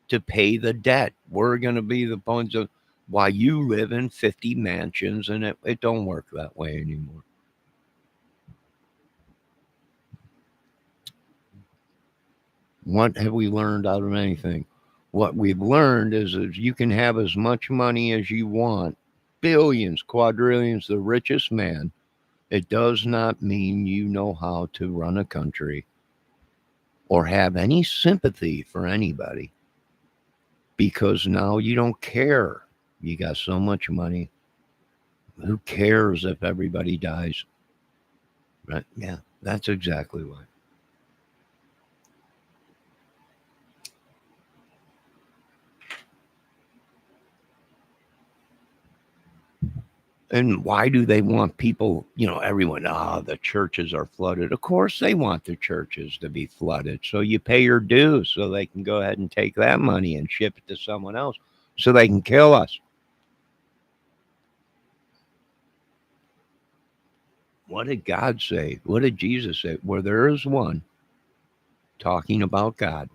to pay the debt. We're going to be the ones of why you live in 50 mansions, and it don't work that way anymore. What have we learned out of anything? What we've learned is you can have as much money as you want, billions, quadrillions, the richest man. It does not mean you know how to run a country or have any sympathy for anybody, because now you don't care. You got so much money. Who cares if everybody dies? Right? Yeah, that's exactly why. And why do they want people, everyone, the churches are flooded? Of course they want the churches to be flooded. So you pay your dues so they can go ahead and take that money and ship it to someone else so they can kill us. What did God say? What did Jesus say? Where there is one talking about God,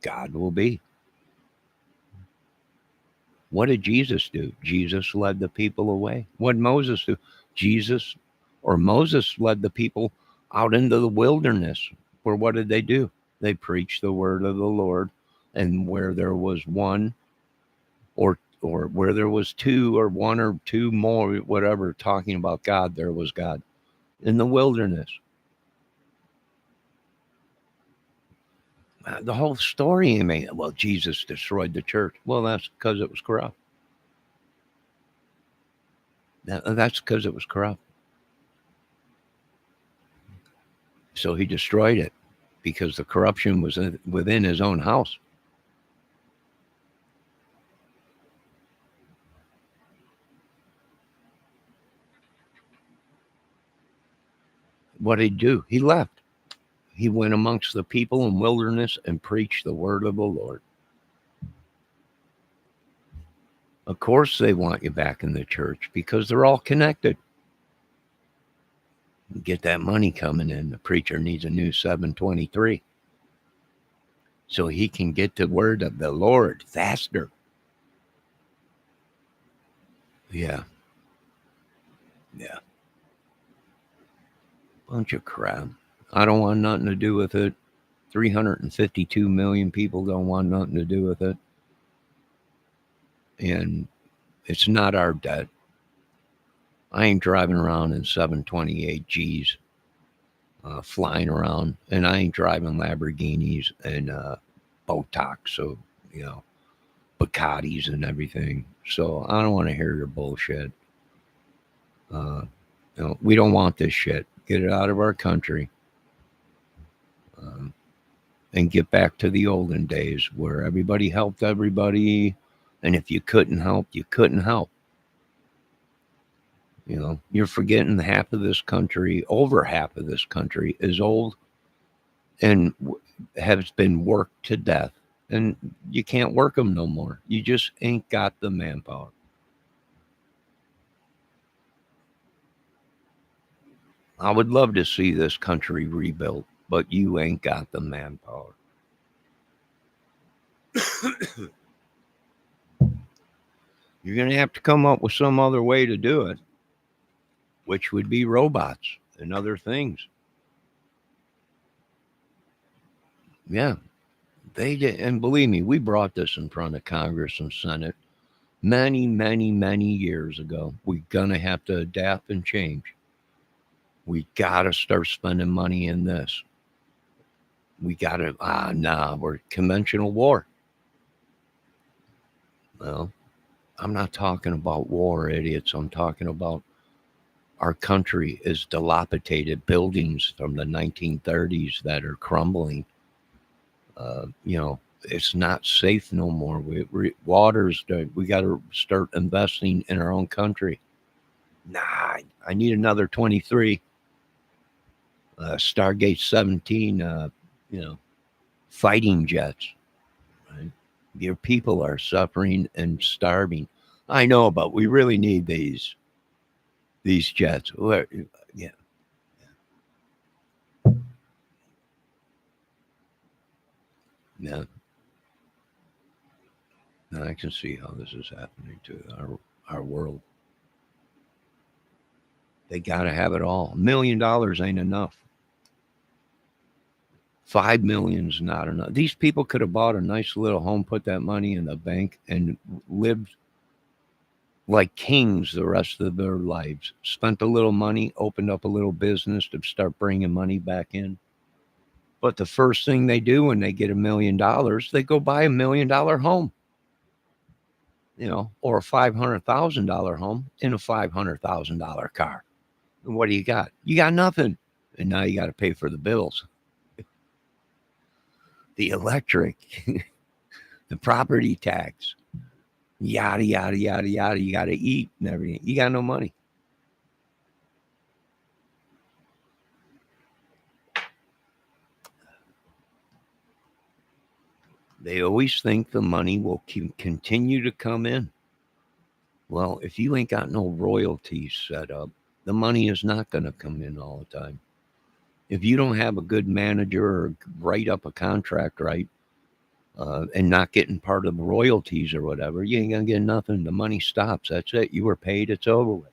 God will be. What did Jesus do? Jesus led the people away. What did Moses do? Moses led the people out into the wilderness. Where what did they do? They preached the word of the Lord. And where there was one or where there was two or one or two more, whatever, talking about God, there was God in the wilderness. The whole story, I mean, well, Jesus destroyed the church. Well, that's because it was corrupt. That's because it was corrupt. So he destroyed it because the corruption was within his own house. What did he do? He left. He went amongst the people in wilderness and preached the word of the Lord. Of course, they want you back in the church because they're all connected. Get that money coming in. The preacher needs a new 723 so he can get the word of the Lord faster. Yeah. Bunch of crap. I don't want nothing to do with it. 352 million people don't want nothing to do with it. And it's not our debt. I ain't driving around in 728 Gs, flying around, and I ain't driving Lamborghinis and Botox, so Bugattis and everything. So I don't want to hear your bullshit. We don't want this shit. Get it out of our country, and get back to the olden days where everybody helped everybody, and if you couldn't help, you couldn't help. You're forgetting half of this country, over half of this country is old and has been worked to death. And you can't work them no more. You just ain't got the manpower. I would love to see this country rebuilt, but you ain't got the manpower. You're going to have to come up with some other way to do it, which would be robots and other things. Yeah, they did. And believe me, we brought this in front of Congress and Senate many, many, many years ago. We're going to have to adapt and change. We got to start spending money in this. We got to, we're conventional war. Well, I'm not talking about war, idiots. I'm talking about our country is dilapidated buildings from the 1930s that are crumbling. It's not safe no more. We got to start investing in our own country. I need another 23. Stargate 17, fighting jets. Right? Your people are suffering and starving. I know, but we really need these jets. Yeah. Yeah. Now I can see how this is happening to our world. They got to have it all. $1 million ain't enough. 5 million's not enough. These people could have bought a nice little home, put that money in the bank, and lived like kings the rest of their lives. Spent a little money, opened up a little business to start bringing money back in. But the first thing they do when they get $1 million, they go buy $1 million home. Or a $500,000 home in a $500,000 car. And what do you got? You got nothing. And now you got to pay for the bills. The electric, the property tax, yada, yada, yada, yada. You got to eat and everything. You got no money. They always think the money will continue to come in. Well, if you ain't got no royalties set up, the money is not going to come in all the time. If you don't have a good manager or write up a contract right, and not getting part of the royalties or whatever, you ain't going to get nothing. The money stops. That's it. You were paid. It's over with.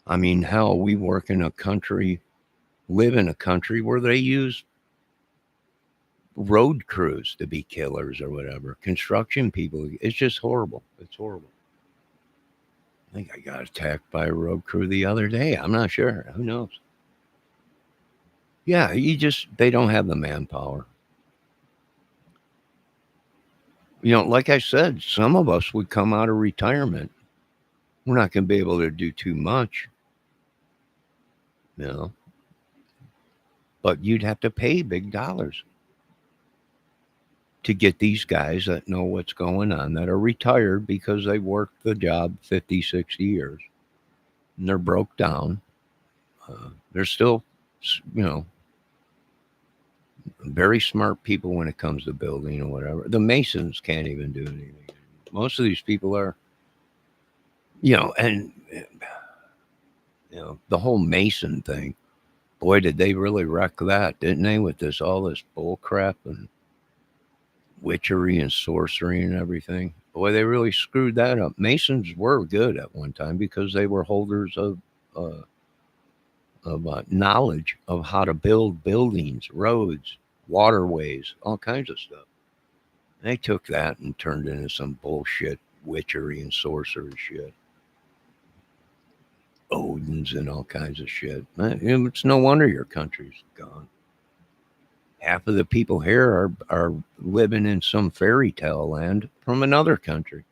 I mean, hell, we work in a country, live in a country where they use road crews to be killers or whatever. Construction people. It's just horrible. It's horrible. I think I got attacked by a road crew the other day. I'm not sure. Who knows? Yeah, they don't have the manpower. Like I said, some of us would come out of retirement. We're not going to be able to do too much, but you'd have to pay big dollars to get these guys that know what's going on, that are retired because they worked the job 50, 60 years and they're broke down. They're still, very smart people when it comes to building or whatever. The masons can't even do anything. Most of these people are, and the whole mason thing. Boy, did they really wreck that, didn't they? With all this bull crap and witchery and sorcery and everything. Boy, they really screwed that up. Masons were good at one time because they were holders of knowledge of how to build buildings, roads, waterways, all kinds of stuff. They took that and turned into some bullshit witchery and sorcery shit. Odins and all kinds of shit. It's no wonder your country's gone. Half of the people here are living in some fairy tale land from another country.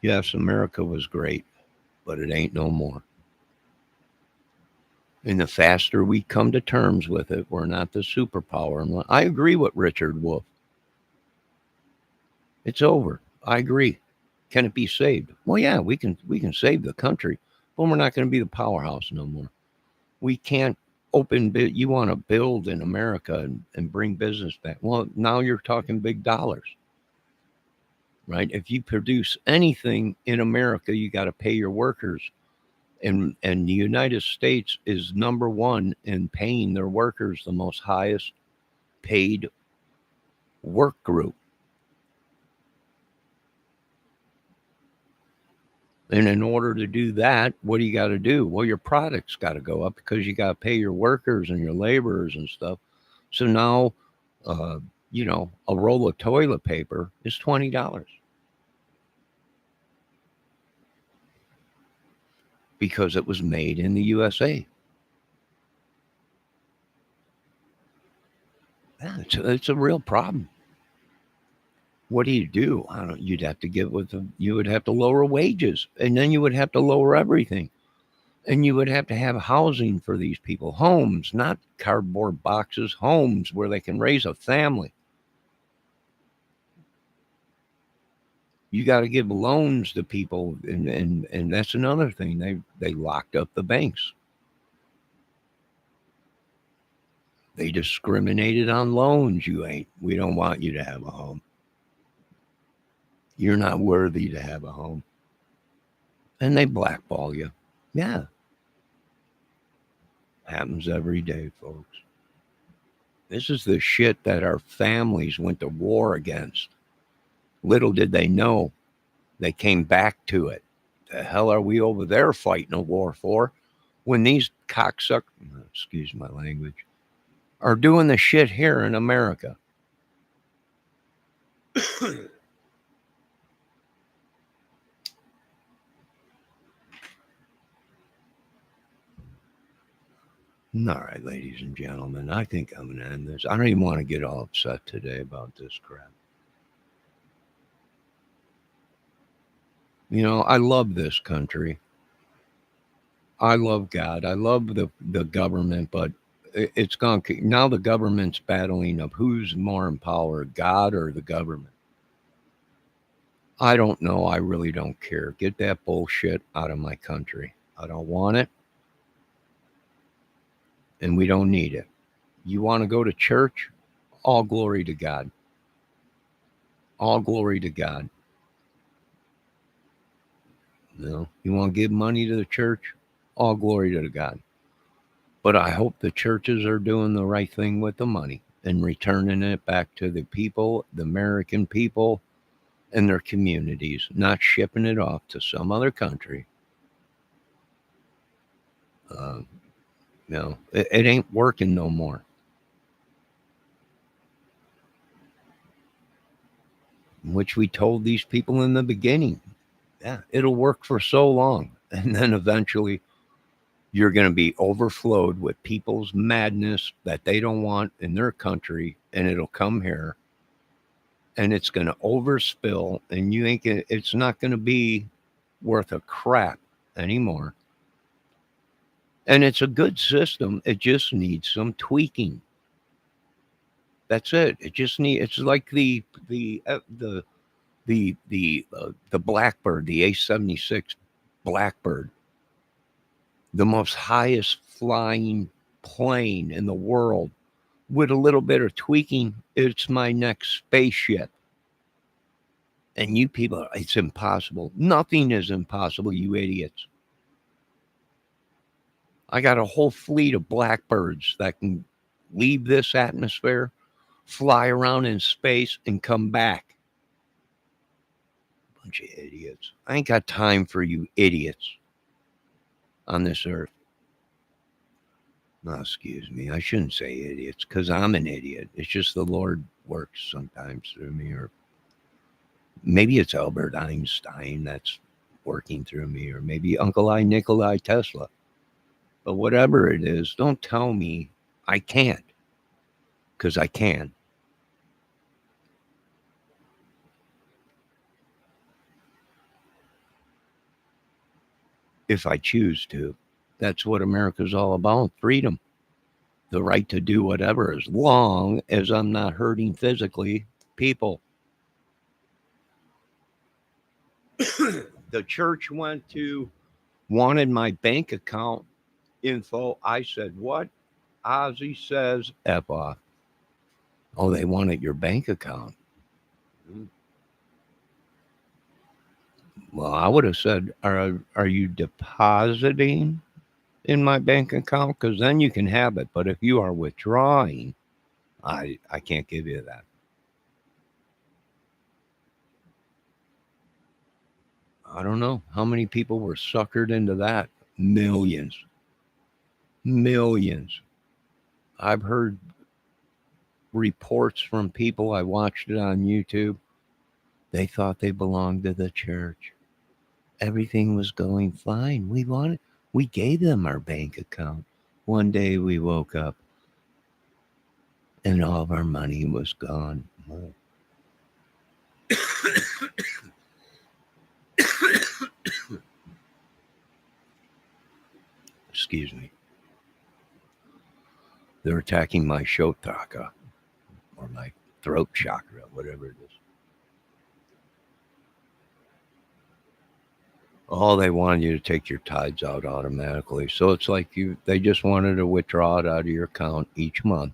Yes, America was great, but it ain't no more. And the faster we come to terms with it, we're not the superpower. I agree with Richard Wolff. It's over. I agree. Can it be saved? Well, yeah, we can save the country, but we're not going to be the powerhouse no more. We can't you want to build in America and bring business back. Well, now you're talking big dollars, right? If you produce anything in America, you got to pay your workers. And the United States is number one in paying their workers the most highest paid work group. And in order to do that, what do you got to do? Well, your products got to go up because you got to pay your workers and your laborers and stuff. So now, a roll of toilet paper is $20 because it was made in the USA. Yeah, it's a real problem. What do? You'd have to you would have to lower wages, and then you would have to lower everything. And you would have to have housing for these people, homes, not cardboard boxes, homes where they can raise a family. You got to give loans to people, and that's another thing. They locked up the banks. They discriminated on loans. We don't want you to have a home. You're not worthy to have a home. And they blackball you. Yeah. Happens every day, folks. This is the shit that our families went to war against. Little did they know they came back to it. The hell are we over there fighting a war for when these cocksuckers, excuse my language, are doing the shit here in America? All right, ladies and gentlemen, I think I'm going to end this. I don't even want to get all upset today about this crap. I love this country. I love God. I love the government, but it's gone. Now the government's battling of who's more in power, God or the government. I don't know. I really don't care. Get that bullshit out of my country. I don't want it. And we don't need it. You want to go to church? All glory to God. All glory to God. You want to give money to the church? All glory to God. But I hope the churches are doing the right thing with the money and returning it back to the people, the American people, and their communities, not shipping it off to some other country. No, it ain't working no more. Which we told these people in the beginning. Yeah, it'll work for so long. And then eventually you're going to be overflowed with people's madness that they don't want in their country, and it'll come here and it's going to overspill, and you ain't gonna, it's not going to be worth a crap anymore. And it's a good system. It just needs some tweaking. That's it. It just need. It's like the Blackbird, the A-76 Blackbird, the most highest flying plane in the world. With a little bit of tweaking, it's my next spaceship. And you people, it's impossible. Nothing is impossible, you idiots. I got a whole fleet of Blackbirds that can leave this atmosphere, fly around in space, and come back. Bunch of idiots. I ain't got time for you idiots on this earth. No, excuse me. I shouldn't say idiots because I'm an idiot. It's just the Lord works sometimes through me, or maybe it's Albert Einstein that's working through me, or maybe Uncle Nikolai Tesla. But whatever it is, don't tell me I can't, because I can. If I choose to. That's what America's all about, freedom. The right to do whatever, as long as I'm not hurting physically people. The church wanted my bank account info. I said, what? Ozzy says, F off. Oh, they wanted your bank account. Well, I would have said, are you depositing in my bank account? Because then you can have it. But if you are withdrawing, I can't give you that. I don't know how many people were suckered into that. Millions. I've heard reports from people. I watched it on YouTube. They thought they belonged to the church. Everything was going fine. We gave them our bank account. One day we woke up and all of our money was gone. Excuse me. They're attacking my shotaka, or my throat chakra, whatever it is. Oh, they wanted you to take your tides out automatically. So it's like they just wanted to withdraw it out of your account each month.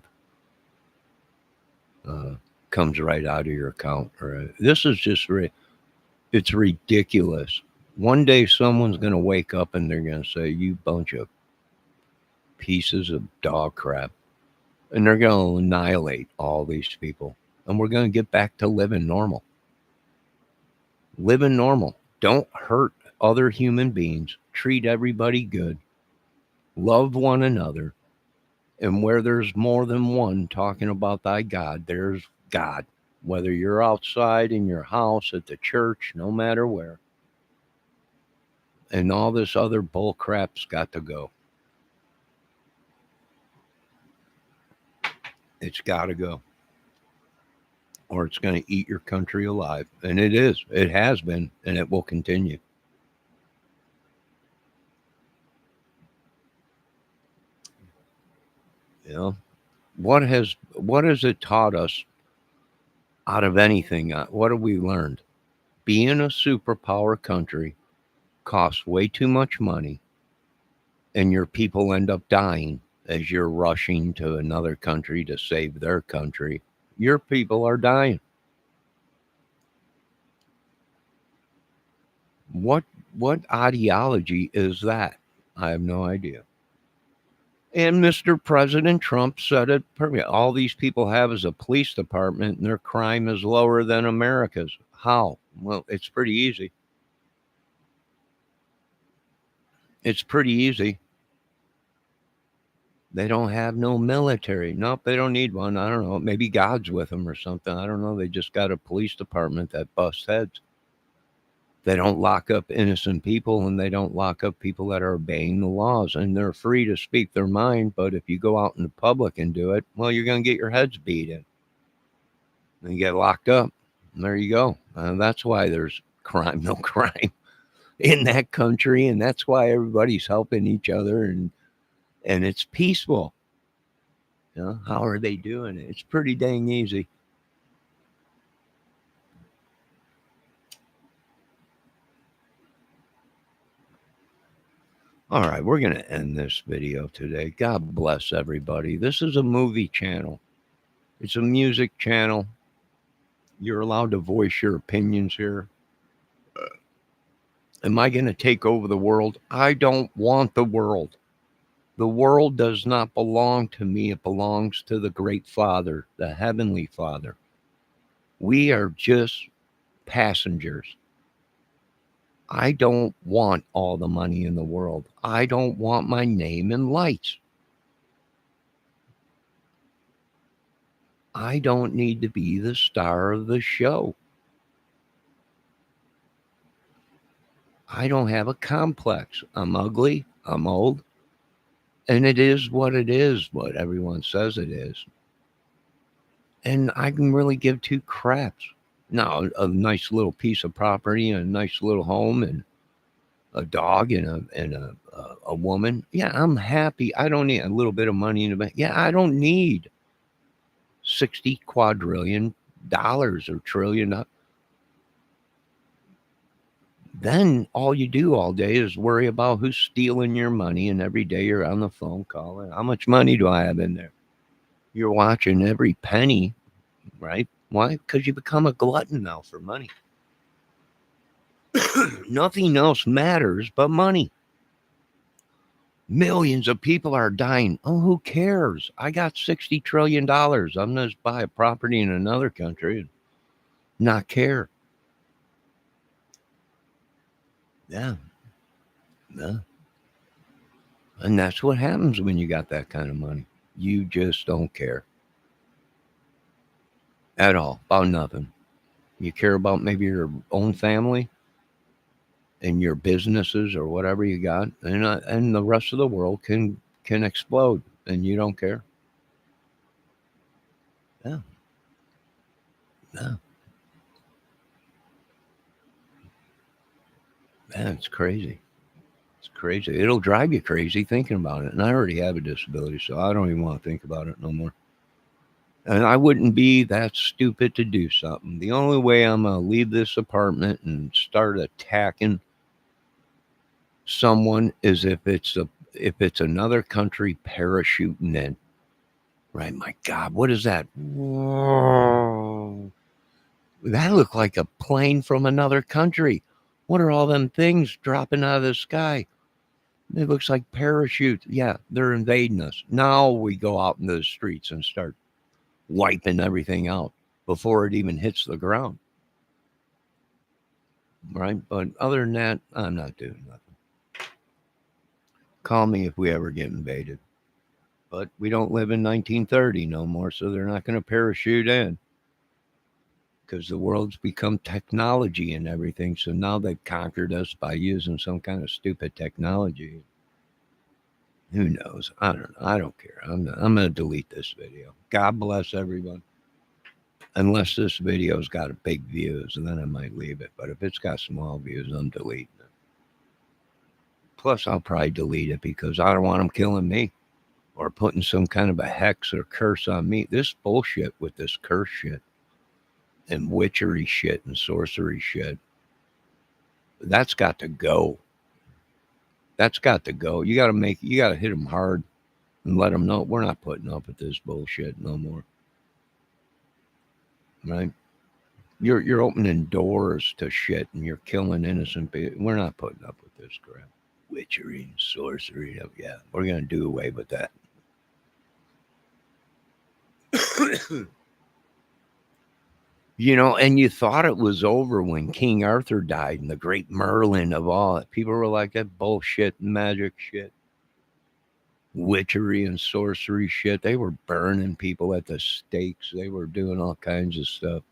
Comes right out of your account. This is just, it's ridiculous. One day someone's going to wake up and they're going to say, you bunch of pieces of dog crap. And they're going to annihilate all these people. And we're going to get back to living normal. Living normal. Don't hurt other human beings. Treat everybody good. Love one another. And where there's more than one talking about thy God, there's God. Whether you're outside in your house, at the church, no matter where. And all this other bull crap's got to go. It's got to go. Or it's going to eat your country alive. And it is. It has been. And it will continue. You know, what has it taught us out of anything? What have we learned? Being a superpower country costs way too much money, and your people end up dying as you're rushing to another country to save their country. Your people are dying. What ideology is that? I have no idea. And Mr. President Trump said it perfectly. All these people have is a police department and their crime is lower than America's. How? Well, it's pretty easy. It's pretty easy. They don't have no military. Nope, they don't need one. I don't know. Maybe God's with them or something. I don't know. They just got a police department that busts heads. They don't lock up innocent people and they don't lock up people that are obeying the laws. And they're free to speak their mind. But if you go out in the public and do it, well, you're going to get your heads beat in. And you get locked up. And there you go. That's why there's no crime in that country. And that's why everybody's helping each other and it's peaceful. You know, how are they doing it? It's pretty dang easy. All right, we're going to end this video today. God bless everybody. This is a movie channel. It's a music channel. You're allowed to voice your opinions here. Am I going to take over the world? I don't want the world. The world does not belong to me. It belongs to the great Father, the Heavenly Father. We are just passengers. I don't want all the money in the world. I don't want my name in lights. I don't need to be the star of the show. I don't have a complex. I'm ugly. I'm old. And it is what it is, what everyone says it is. And I can really give two craps. Now, a nice little piece of property and a nice little home and a dog and a woman. Yeah, I'm happy. I don't need a little bit of money in the bank. Yeah, I don't need $60 quadrillion or trillion. Then all you do all day is worry about who's stealing your money, and every day you're on the phone calling. How much money do I have in there? You're watching every penny, right? Why? Because you become a glutton now for money. Nothing else matters but money. Millions of people are dying. Oh, who cares? I got $60 trillion. I'm going to buy a property in another country and not care. Yeah. And that's what happens when you got that kind of money. You just don't care at all about nothing. You care about maybe your own family and your businesses or whatever you got, and the rest of the world can explode, and you don't care. Yeah. Man, it's crazy. It's crazy. It'll drive you crazy thinking about it. And I already have a disability, so I don't even want to think about it no more. And I wouldn't be that stupid to do something. The only way I'm going to leave this apartment and start attacking someone is if it's another country parachuting in. Right? My God, what is that? Whoa. That looked like a plane from another country. What are all them things dropping out of the sky? It looks like parachutes. Yeah, they're invading us. Now we go out into the streets and start wiping everything out before it even hits the ground. Right? But other than that, I'm not doing nothing. Call me if we ever get invaded. But we don't live in 1930 no more, so they're not going to parachute in. Because the world's become technology and everything. So now they've conquered us by using some kind of stupid technology. Who knows? I don't know. I don't care. I'm going to delete this video. God bless everyone. Unless this video's got big views, and then I might leave it. But if it's got small views, I'm deleting it. Plus, I'll probably delete it because I don't want them killing me or putting some kind of a hex or curse on me. This bullshit with this curse shit and witchery shit and sorcery shit, that's got to go. That's got to go. You got to hit them hard and let them know we're not putting up with this bullshit no more. Right? You're opening doors to shit and you're killing innocent people. We're not putting up with this crap. Witchery and sorcery. Yeah, we're going to do away with that. You know, and you thought it was over when King Arthur died and the great Merlin of all. People were like, that bullshit, magic shit, witchery and sorcery shit. They were burning people at the stakes. They were doing all kinds of stuff.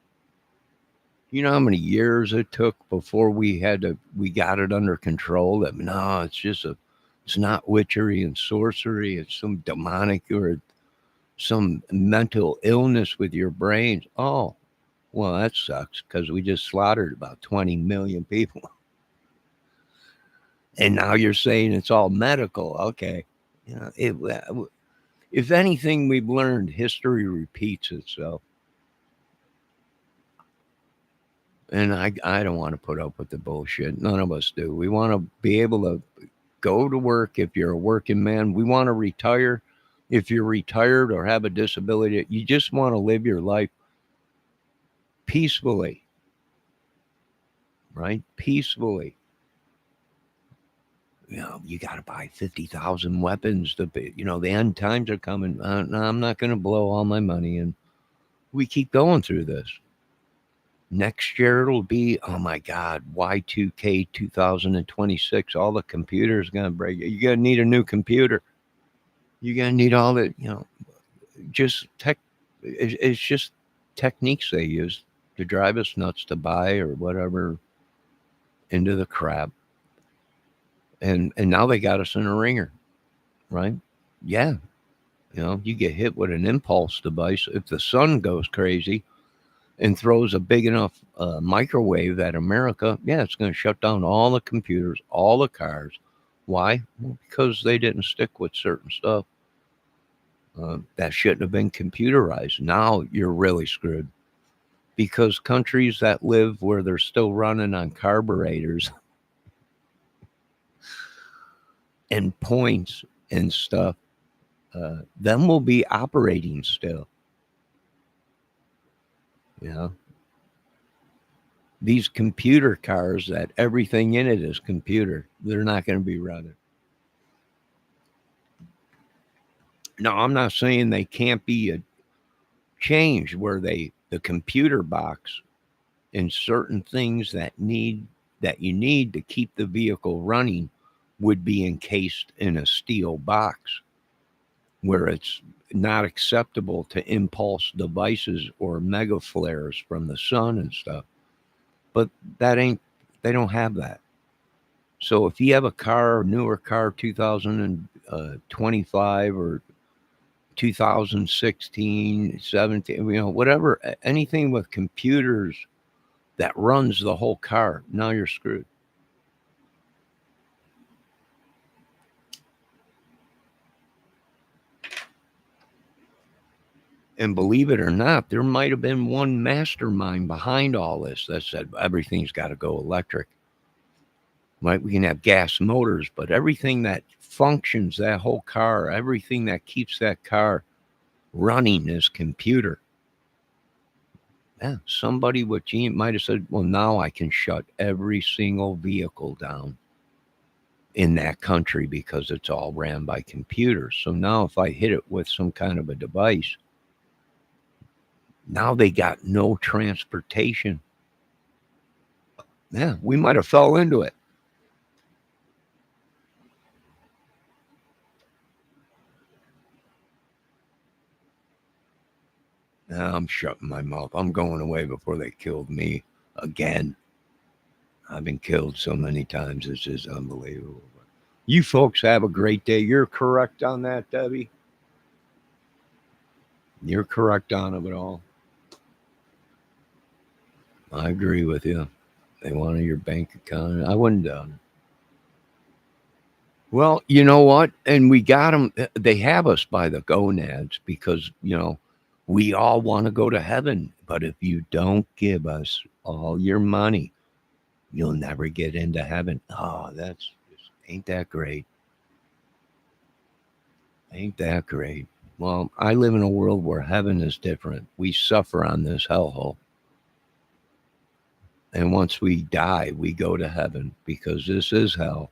You know how many years it took before we got it under control? That no, it's not witchery and sorcery. It's some demonic or some mental illness with your brains. Oh, well, that sucks because we just slaughtered about 20 million people. And now you're saying it's all medical. Okay. You know, if anything we've learned, history repeats itself. And I don't want to put up with the bullshit. None of us do. We want to be able to go to work if you're a working man. We want to retire if you're retired or have a disability. You just want to live your life peacefully, right? Peacefully. You know, you got to buy 50,000 weapons to be, you know, the end times are coming. No, I'm not going to blow all my money. And we keep going through this. Next year it'll be, oh my God, Y2K 2026. All the computers going to break. You're going to need a new computer. You're going to need all the, you know, just tech. It's just techniques they use to drive us nuts to buy or whatever into the crap. And now they got us in a ringer, right? Yeah. You know, you get hit with an impulse device. If the sun goes crazy and throws a big enough microwave at America, yeah, it's going to shut down all the computers, all the cars. Why? Well, because they didn't stick with certain stuff. That shouldn't have been computerized. Now you're really screwed. Because countries that live where they're still running on carburetors and points and stuff, them will be operating still. You know, these computer cars that everything in it is computer, they're not going to be running. No, I'm not saying they can't be changed where the computer box and certain things that you need to keep the vehicle running would be encased in a steel box where it's not acceptable to impulse devices or mega flares from the sun and stuff. But they don't have that. So if you have a car, newer car, 2025 or 2016, 17, you know, whatever, anything with computers that runs the whole car, now you're screwed. And believe it or not, there might have been one mastermind behind all this that said everything's got to go electric. Right? We can have gas motors, but everything that functions that whole car, everything that keeps that car running is computer. Yeah, somebody with GM might have said, well, now I can shut every single vehicle down in that country because it's all ran by computers. So now if I hit it with some kind of a device, now they got no transportation. Yeah, we might have fell into it. Now I'm shutting my mouth. I'm going away before they killed me again. I've been killed so many times. It's just unbelievable. You folks have a great day. You're correct on that, Debbie. You're correct on it all. I agree with you. They wanted your bank account. I wouldn't have done it. Well, you know what? And we got them. They have us by the gonads because, you know, we all want to go to heaven. But if you don't give us all your money, you'll never get into heaven. Oh, ain't that great? Ain't that great? Well, I live in a world where heaven is different. We suffer on this hellhole. And once we die, we go to heaven because this is hell.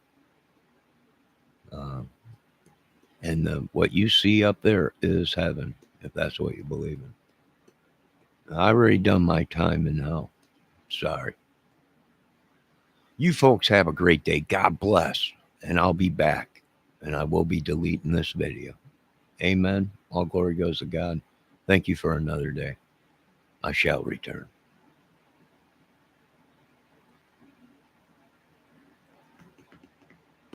And what you see up there is heaven, if that's what you believe in. I already done my time in hell. Sorry. You folks have a great day. God bless. And I'll be back. And I will be deleting this video. Amen. All glory goes to God. Thank you for another day. I shall return.